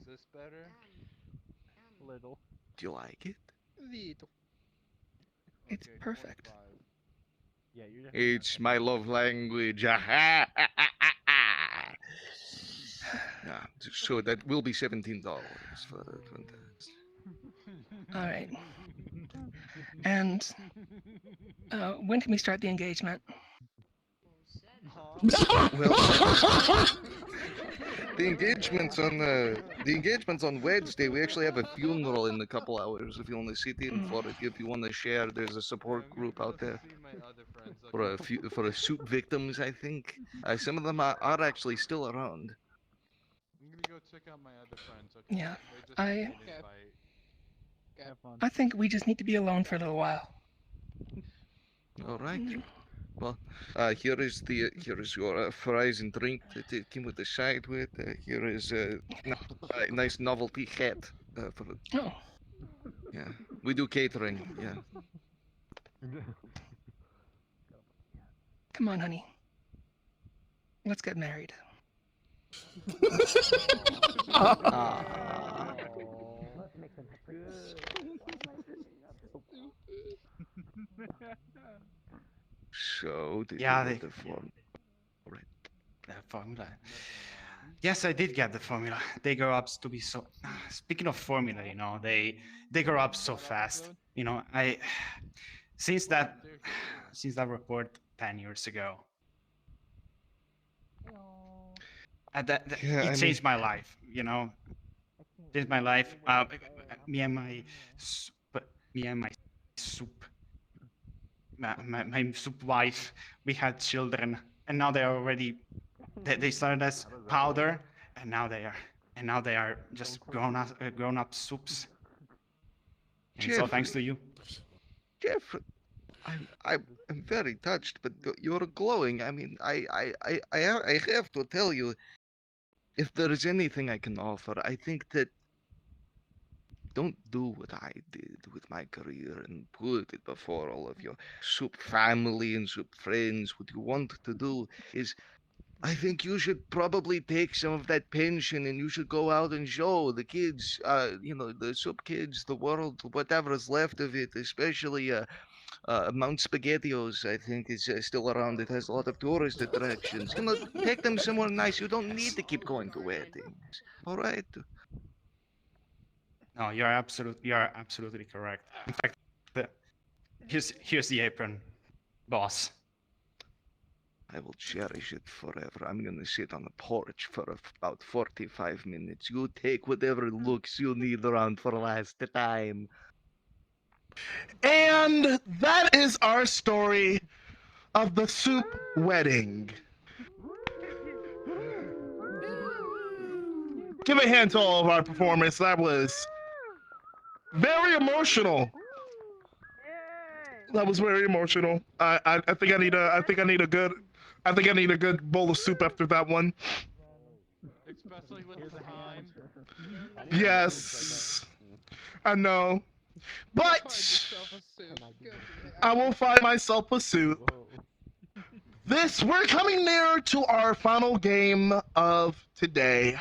this better? Little. Do you like it? Little. It's perfect. Yeah, you're It's my love language. Yeah, so that will be $17 for the contest. All right. And when can we start the engagement? Well, the engagement's on Wednesday. We actually have a funeral in a couple hours. If you want to sit in for it, if you want to share, there's a support group out there for soup victims. I think some of them are actually still around. I'm gonna go check out my other friends. Okay? Yeah, They just sent an invite. I think we just need to be alone for a little while. All right. Well, here is your fries and drink that came with the side with. Here is a nice novelty hat for the. Oh. Yeah, we do catering. Yeah. Come on, honey. Let's get married. So, did Yeah, you get the form? Right. The formula. Yes, I did get the formula. They grow up to be so. Speaking of formula, they grow up so fast. Since that report 10 years ago, it changed my life. Changed my life. Me and my soup. My soup wife, we had children, and now they are already. They started as powder, and now they are just grown up soups. And so thanks to you. Jeff, I'm very touched, but you're glowing. I mean, I have to tell you, if there is anything I can offer, I think that don't do what I did with my career and put it before all of your soup family and soup friends. What you want to do is, I think you should probably take some of that pension and you should go out and show the kids, the soup kids, the world, whatever is left of it, especially Mount Spaghettios, I think, is still around. It has a lot of tourist attractions. Take them somewhere nice. You don't need to keep going to weddings. All right? No, you are absolutely correct. In fact, here's the apron, boss. I will cherish it forever. I'm gonna sit on the porch for about 45 minutes. You take whatever looks you need around for last time. And that is our story of the soup wedding. Give a hand to all of our performers. That was very emotional. That was very emotional. I think I need a good bowl of soup after that one. Especially with the time. Yes, I know, but I will find myself a soup. We're coming near to our final game of today.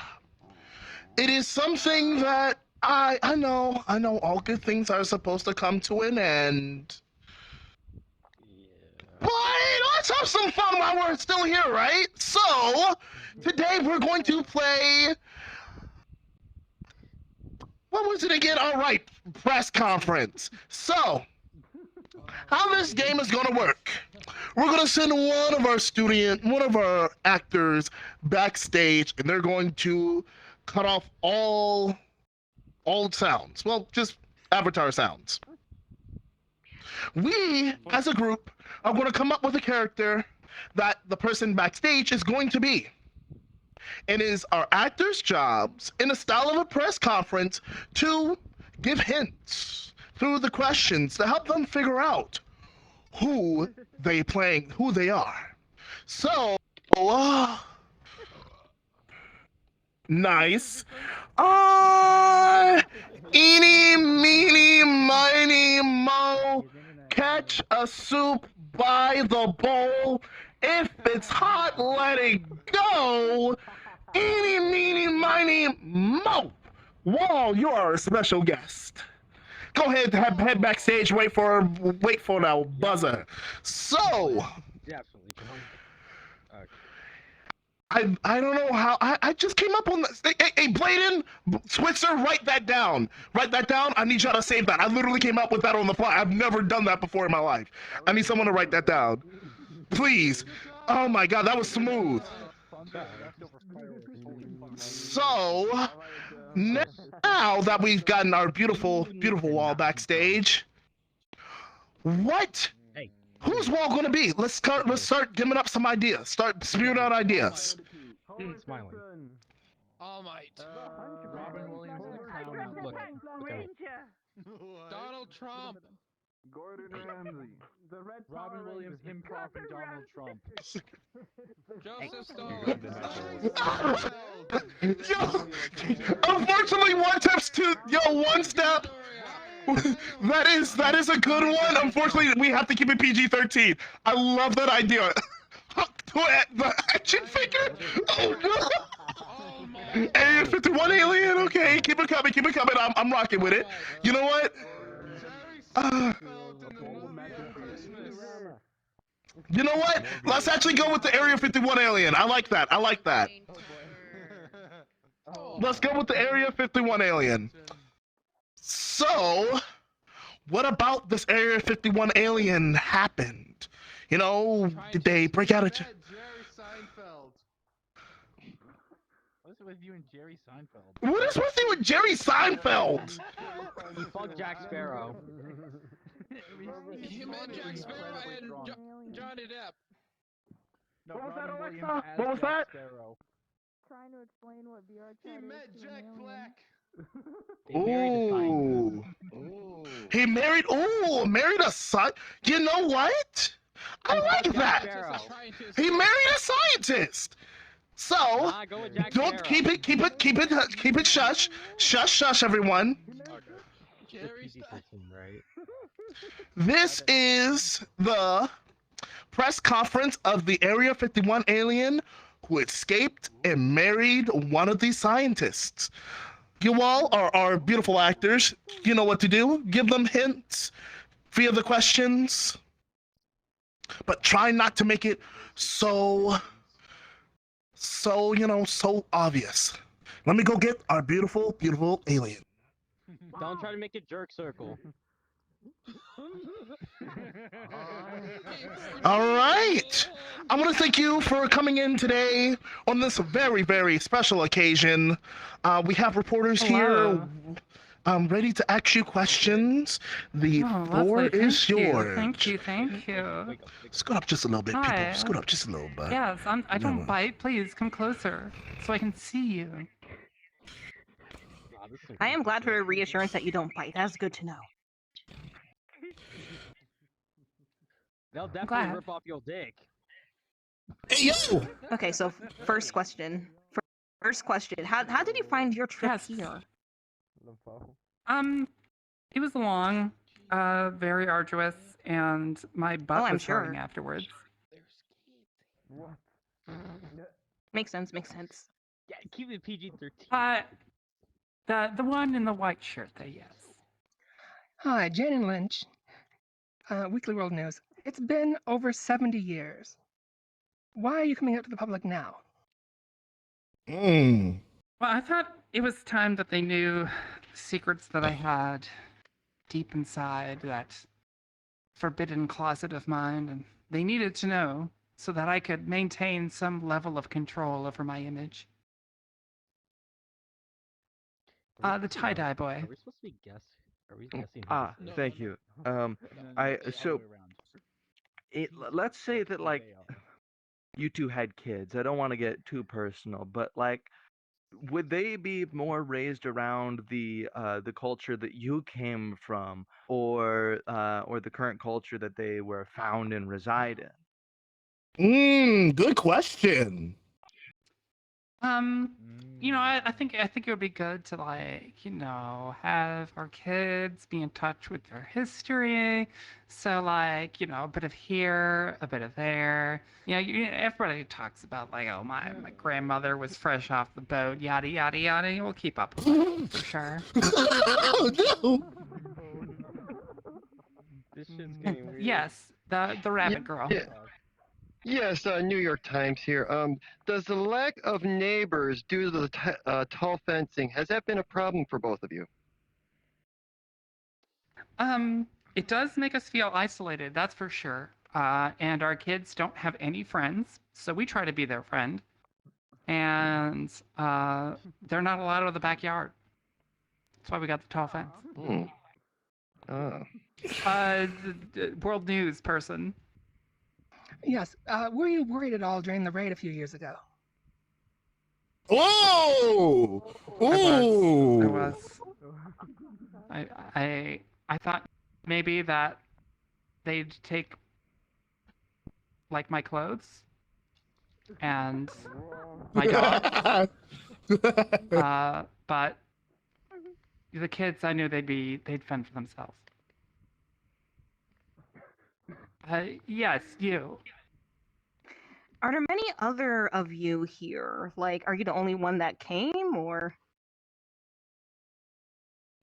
It is something that I know all good things are supposed to come to an end. But let's have some fun while we're still here, right? So, today we're going to play... What was it again? All right, press conference. So, how this game is going to work. We're going to send one of our actors backstage, and they're going to cut off all sounds. Well, just avatar sounds. We, as a group, are going to come up with a character that the person backstage is going to be. It is our actors' jobs, in the style of a press conference, to give hints through the questions to help them figure out who they are. So, nice. Eeny, meeny, miny, mo. Catch a soup by the bowl. If it's hot, let it go. Eeny, meeny, miny, mo. Wall, you are a special guest. Go ahead, head backstage. Wait for the buzzer. So, I don't know how I just came up on this. Hey, Bladen, Switzer, write that down. Write that down. I need y'all to save that. I literally came up with that on the fly. I've never done that before in my life. I need someone to write that down, please. Oh my God, that was smooth. So now that we've gotten our beautiful wall backstage, what? Whose wall gonna be? Let's start giving up some ideas. Start spewing out ideas. Smiling. All Might. Robin Williams and the clown. Look. Donald Trump. Gordon Ramsay. The Red Robin Williams improv and Donald Trump. Joseph Yo, unfortunately, one step. That is a good one. Unfortunately, we have to keep it PG-13. I love that idea. The action figure. Oh no. Area 51 alien. Okay, keep it coming. I'm rocking with it. You know what? You know what? Let's actually go with the Area 51 alien. I like that. Let's go with the Area 51 alien. So, what about this Area 51 alien happened? You know, did they break out of... What's with you and Jerry Seinfeld? What is with you with Jerry Seinfeld? Fuck Jack Sparrow. He met Jack Sparrow and Johnny Depp. No, What was that, Robin Alexa? Williams as What was Jack that? Sparrow. Trying to explain what VR He met Jack Black. Ooh. He married a son. You know what? I like that. He married a scientist. So, don't keep it shush, everyone. This is the press conference of the Area 51 alien who escaped and married one of these scientists. You all are our beautiful actors. You know what to do. Give them hints via the questions. But try not to make it so obvious. Let me go get our beautiful alien. Don't try to make it jerk circle. All right. I want to thank you for coming in today on this very, very special occasion. We have reporters here ready to ask you questions. The floor lovely. is Thank you. yours. Thank you. Scoot up just a little bit, Hi. people. Scoot up just a little bit. Yes, I don't bite. Please come closer so I can see you. I am glad for the reassurance that you don't bite. That's good to know. They'll definitely glad. rip off your dick. Hey, yo! Okay, so first question. How did you find your trip here? It was long, very arduous, and my butt I'm was hurting sure. afterwards. Makes sense. Yeah, keep it PG-13. The one in the white shirt there, yes. Hi, Jane and Lynch. Weekly World News. It's been over 70 years. Why are you coming out to the public now? Well, I thought it was time that they knew the secrets that I had deep inside that forbidden closet of mine, and they needed to know so that I could maintain some level of control over my image. The tie-dye boy. Are we supposed to be guessing? Are we guessing? Thank you. Let's say that like you two had kids. I don't want to get too personal, but like, would they be more raised around the culture that you came from, or the current culture that they were found and reside in? Good question. I think it would be good to have our kids be in touch with their history. So a bit of here, a bit of there. Everybody talks about oh my grandmother was fresh off the boat, yada yada yada. We'll keep up with that for sure. Oh no! This shit's getting weird. Yes, the rabbit girl. Yeah. Yes, New York Times here. Does the lack of neighbors due to the tall fencing, has that been a problem for both of you? It does make us feel isolated, that's for sure. And our kids don't have any friends, so we try to be their friend. And they're not allowed out of the backyard. That's why we got the tall fence. Oh. World news person. Yes. Were you worried at all during the raid a few years ago? Whoa! I was. I thought maybe that they'd take my clothes and my dog. But the kids, I knew they'd fend for themselves. Yes, you. Are there many other of you here? Are you the only one that came, or?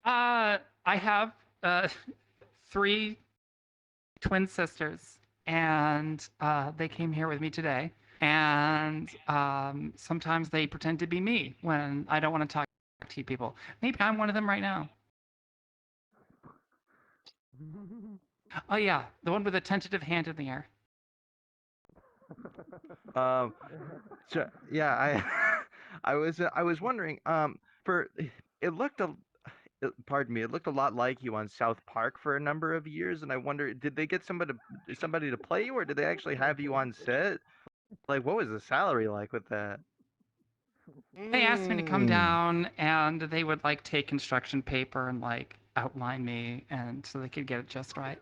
I have 3 twin sisters, and they came here with me today. And sometimes they pretend to be me when I don't want to talk to people. Maybe I'm one of them right now. Oh yeah, the one with a tentative hand in the air. I was wondering. It looked a lot like you on South Park for a number of years, and I wonder, did they get somebody to play you, or did they actually have you on set? What was the salary like with that? They asked me to come down, and they would take construction paper and outline me, and so they could get it just right.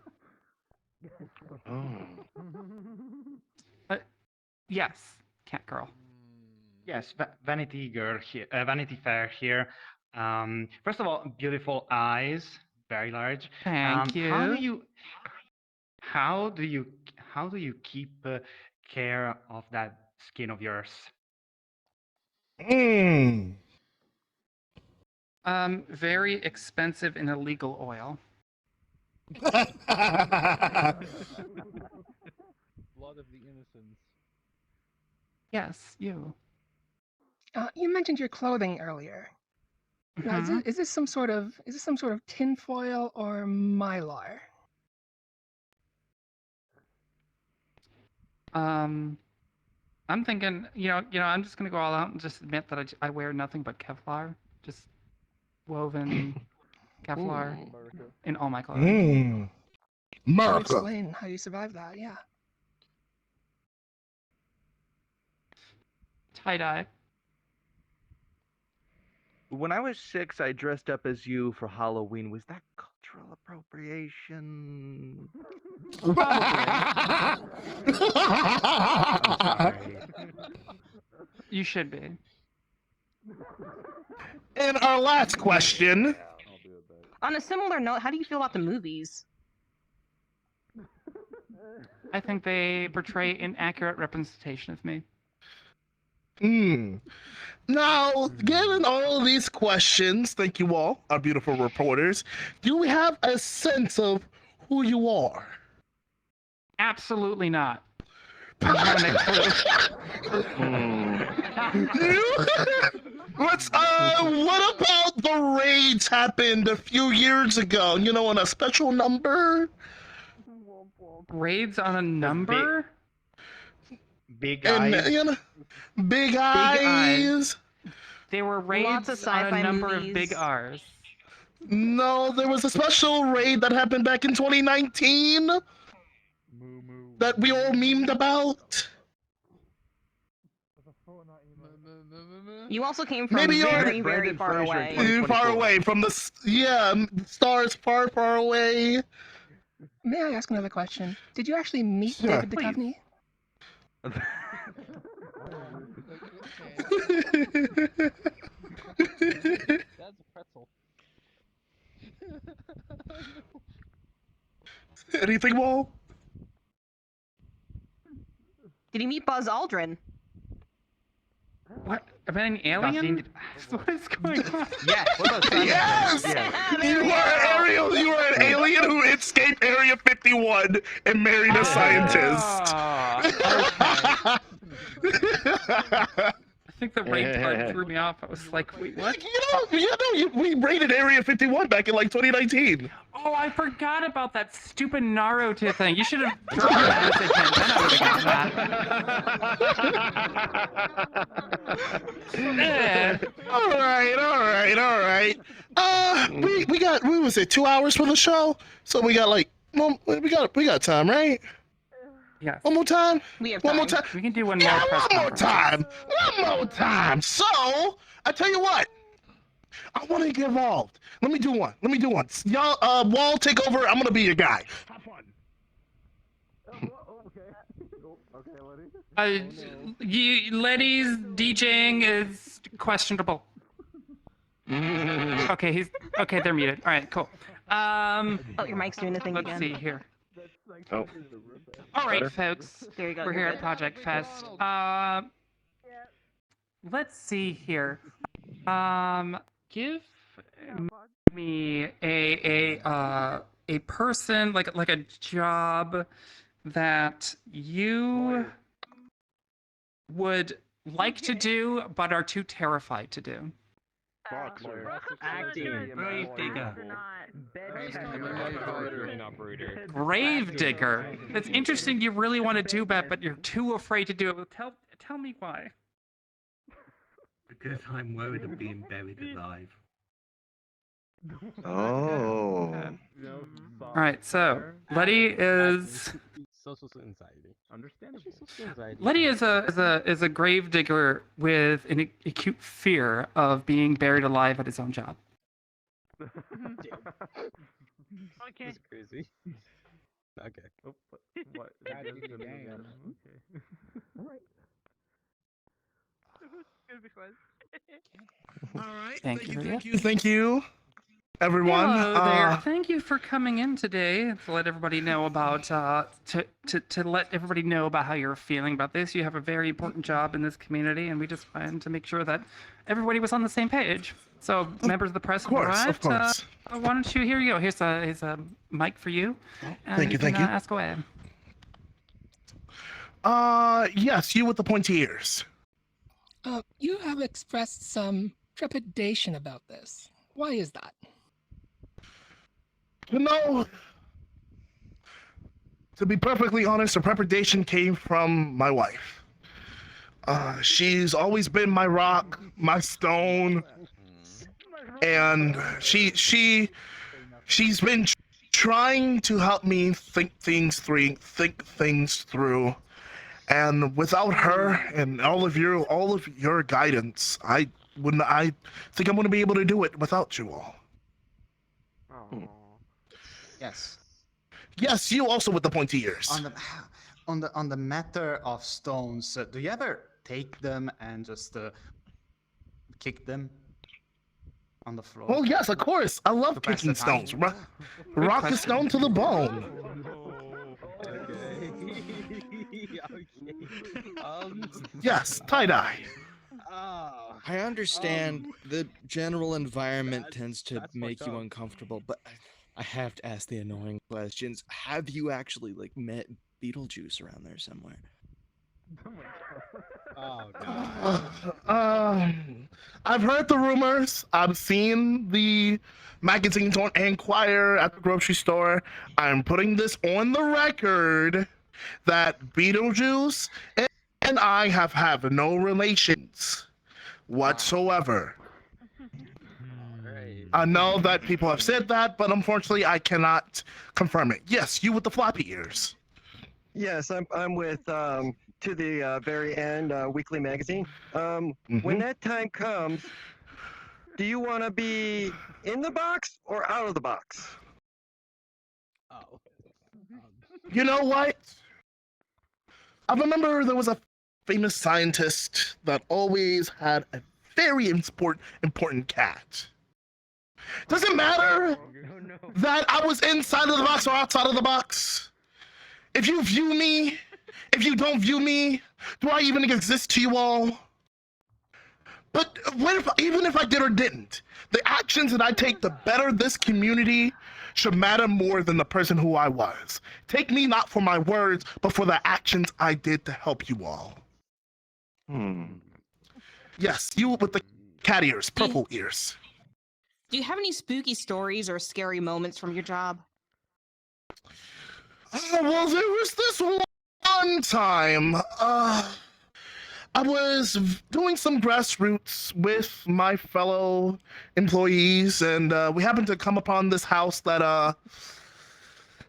Yes, cat girl. Yes, Vanity Girl here, Vanity Fair here. First of all, beautiful eyes, very large. Thank you. How do you keep care of that skin of yours? Very expensive and illegal oil. Blood of the innocents. Yes, you. You mentioned your clothing earlier. Now, is this some sort of tinfoil or mylar? I'm thinking, I'm just gonna go all out and just admit that I wear nothing but Kevlar, just woven Kevlar in all my clothing. Can you explain how you survive that? Yeah. Tie-dye. When I was 6, I dressed up as you for Halloween. Was that cultural appropriation? You should be. And our last question. On a similar note, how do you feel about the movies? I think they portray an accurate representation of me. Now, given all of these questions, thank you all, our beautiful reporters, do we have a sense of who you are? Absolutely not. I haven't a clue. What about the raids happened a few years ago? On a special number? Raids on a number? Big eyes. Big eyes. There were raids on a number of big R's. No, there was a special raid that happened back in 2019 that we all memed about. You also came from very, very far away. Far away from the stars, far, far away. May I ask another question? Did you actually meet David Duchovny? That's a pretzel. Anything, Wall? Did you meet Buzz Aldrin? What? Am I an alien? What is going on? Yes. Yes! You are Ariel. You are an alien who escaped Area 51 and married a scientist. I think the rape part threw me off. I was like, wait, what? We raided Area 51 back in like 2019. Oh, I forgot about that stupid Naruto thing. You should have thrown your message in. Then I would have gotten that. All right. We got, what was it, 2 hours for the show? So we got like, we got time, right? Yeah. One more time? We have One more time? We can do one more. Yeah, press one more conference. time. One more time. So, I tell you what. I want to get involved. Let me do one. Y'all, Wall, take over. I'm going to be your guy. Have fun. Letty's DJing is questionable. Okay, they're muted. All right, cool. Oh, your mic's doing the thing Let's again. see here. Oh. All right, Better? folks. There you go. We're you're here good. at Project Fest. Let's see here. Give me a person like a job that you would like to do but are too terrified to do. Acting. Grave digger. Grave digger. It's interesting. You really want to do that, but you're too afraid to do it. Well, tell me why. Because I'm worried of being buried alive. Oh. All right, so Letty is Social anxiety. Understandable. Social anxiety. Letty is a grave digger with an acute fear of being buried alive at his own job. Okay. That's crazy. Okay. Oh, what? That is gonna be bad. Okay. Alright. Gonna be fun. All right. Thank you, everyone. Hello there. Thank you for coming in today to let everybody know about to let everybody know about how you're feeling about this. You have a very important job in this community, and we just wanted to make sure that everybody was on the same page. So members of the press have arrived. Of course. Why don't you? Here you go. Here's a mic for you. And Thank you. can, ask away. Yes, you with the pointy ears. You have expressed some trepidation about this. Why is that? You know, to be perfectly honest, the trepidation came from my wife. She's always been my rock, my stone, and she's been trying to help me think things through. And without her and all of your guidance, I think I'm gonna be able to do it without you all. Yes. Yes, you also with the pointy ears. On the matter of stones, do you ever take them and just kick them on the floor? Oh yes, of course. I love pass kicking the time? stones. Rock the stone to the bone. Yes, tie-dye. I understand the general environment tends to make you uncomfortable, but I have to ask the annoying questions. Have you actually met Beetlejuice around there somewhere? I've heard the rumors. I've seen the magazines on Enquire at the grocery store. I'm putting this on the record that Beetlejuice and I have no relations whatsoever. I know that people have said that, but unfortunately I cannot confirm it. Yes, you with the floppy ears. Yes, I'm with To the Very End weekly magazine. When that time comes, do you want to be in the box or out of the box? You know what? I remember there was a famous scientist that always had a very important cat. Doesn't matter that I was inside of the box or outside of the box. If you view me, if you don't view me, do I even exist to you all? But even if I did or didn't, the actions that I take to better this community should matter more than the person who I was. Take me not for my words, but for the actions I did to help you all. Yes, you with the cat ears, purple ears. Do you have any spooky stories or scary moments from your job? Well, there was this one time. I was doing some grassroots with my fellow employees, and we happened to come upon this house that,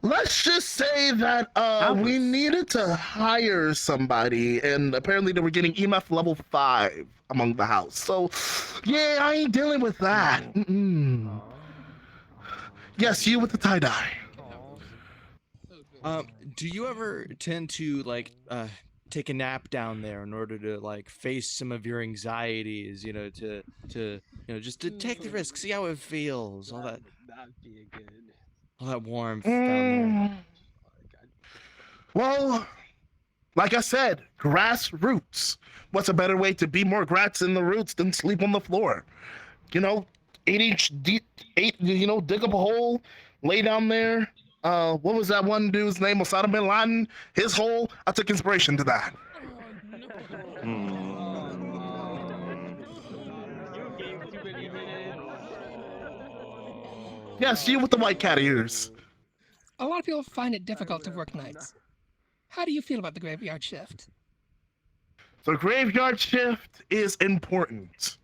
let's just say that we needed to hire somebody, and apparently they were getting EMF level 5 among the house. So, yeah, I ain't dealing with that. Yes, you with the tie-dye. Do you ever tend to like take a nap down there in order to like face some of your anxieties, just to take the risk, see how it feels, all that warmth down there? Well, like I said, grassroots. What's a better way to be more grass in the roots than sleep on the floor? 8-inch deep, dig up a hole, lay down there. What was that one dude's name? Osama bin Laden? His hole? I took inspiration to that. Yes, you with the white cat ears. A lot of people find it difficult to work nights. How do you feel about the graveyard shift? The graveyard shift is important.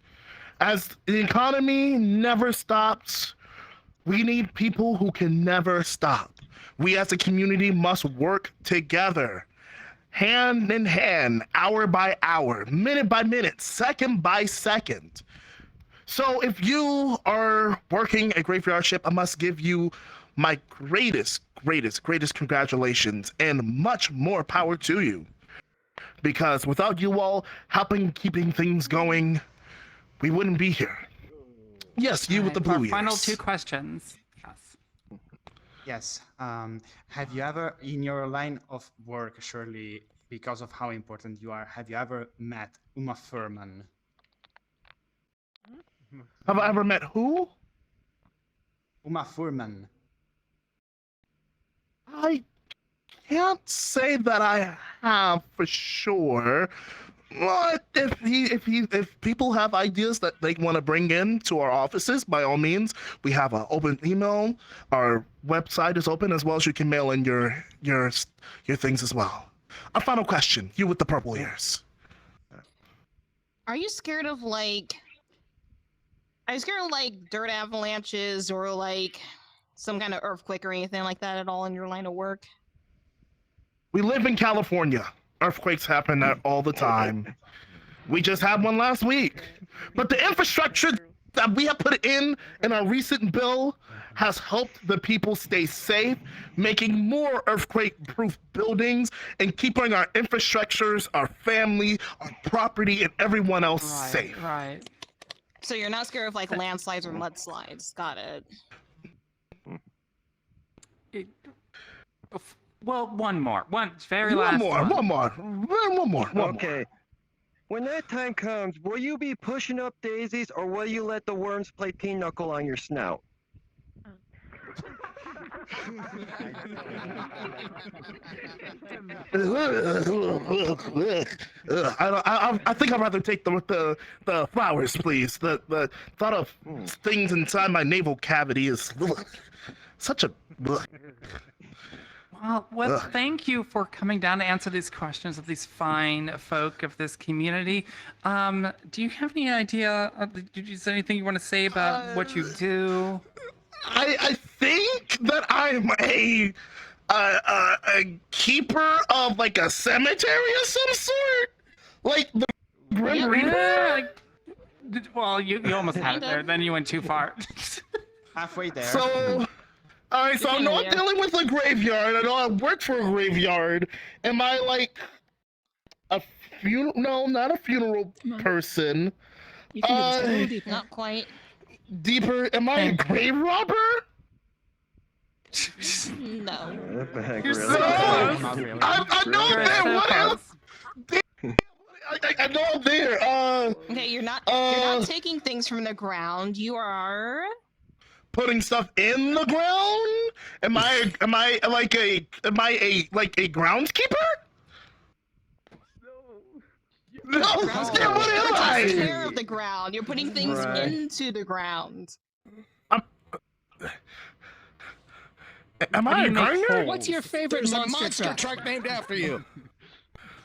As the economy never stops, we need people who can never stop. We as a community must work together, hand in hand, hour by hour, minute by minute, second by second. So if you are working a graveyard shift, I must give you my greatest congratulations and much more power to you. Because without you all helping keeping things going, we wouldn't be here. Yes, you with the blue ears. Final 2 questions. Yes. Have you ever, in your line of work, surely because of how important you are, have you ever met Uma Thurman? Have I ever met who? Uma Thurman. I can't say that I have for sure. But if people have ideas that they want to bring in to our offices, by all means, we have an open email. Our website is open, as well as you can mail in your things as well. Our final question, you with the purple ears. Are you scared of dirt avalanches or like some kind of earthquake or anything like that at all in your line of work? We live in California. Earthquakes happen all the time. We just had one last week. But the infrastructure that we have put in our recent bill has helped the people stay safe, making more earthquake-proof buildings and keeping our infrastructures, our family, our property, and everyone else safe. Right. So you're not scared of like landslides or mudslides. Got it. Well, one more. One more. Okay. When that time comes, will you be pushing up daisies or will you let the worms play pinochle on your snout? I think I'd rather take the flowers, please. The thought of things inside my navel cavity is such a. Well, thank you for coming down to answer these questions of these fine folk of this community. Do you have any idea? Is there anything you want to say about what you do? I think that I'm a keeper of like a cemetery of some sort, like the Grim Reaper. Well, you almost had it there. Then you went too far. Halfway there. So. All right, so I'm not dealing with a graveyard. I know I work for a graveyard. Am I like funeral. No, not a funeral person. You can do this a little deeper. Not quite. Deeper. Am I a grave robber? No. What the heck, You're really? so- Not really. I know I'm there. What else? I know I'm there. Okay, you're not taking things from the ground. You are Putting stuff in the ground. Am I like a groundskeeper? No, groundskeeper. what am You're taking I? care of the ground. You're putting things Right. into the ground. Am I a gardener? What's your favorite There's a monster, monster truck named after you.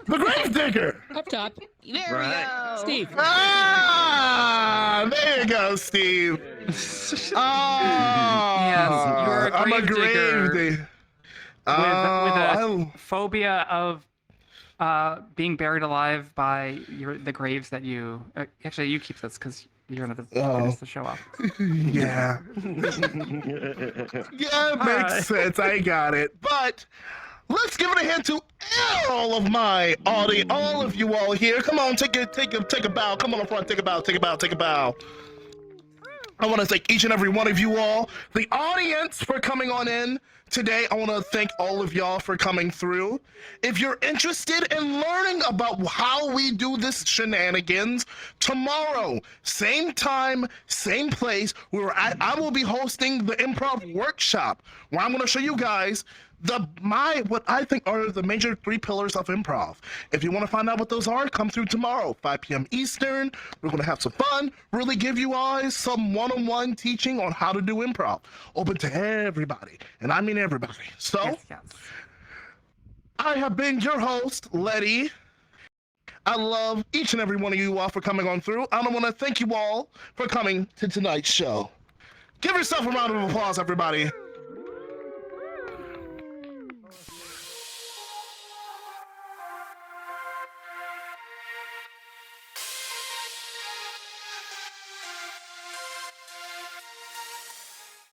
The grave digger. Up top. There we go. Steve. Ah, there you go, Steve. You're a I'm a grave digger. grave digger. With a phobia of being buried alive by the graves that you. Actually, you keep this because you're gonna finish the show off. Yeah. Yeah, it makes sense. I got it. But let's give it a hand to all of my audience, all of you all here. Come on, take a bow. Come on up front, take a bow, take a bow, take a bow. I want to thank each and every one of you all, the audience, for coming on in today. I want to thank all of y'all for coming through. If you're interested in learning about how we do this shenanigans, tomorrow, same time, same place, I will be hosting the improv workshop where I'm going to show you guys what I think are the major 3 pillars of improv. If you want to find out what those are, come through tomorrow, 5 p.m. Eastern. We're going to have some fun, really give you guys some one-on-one teaching on how to do improv. Open to everybody, and I mean everybody. So, I have been your host, Letty. I love each and every one of you all for coming on through. I want to thank you all for coming to tonight's show. Give yourself a round of applause, everybody.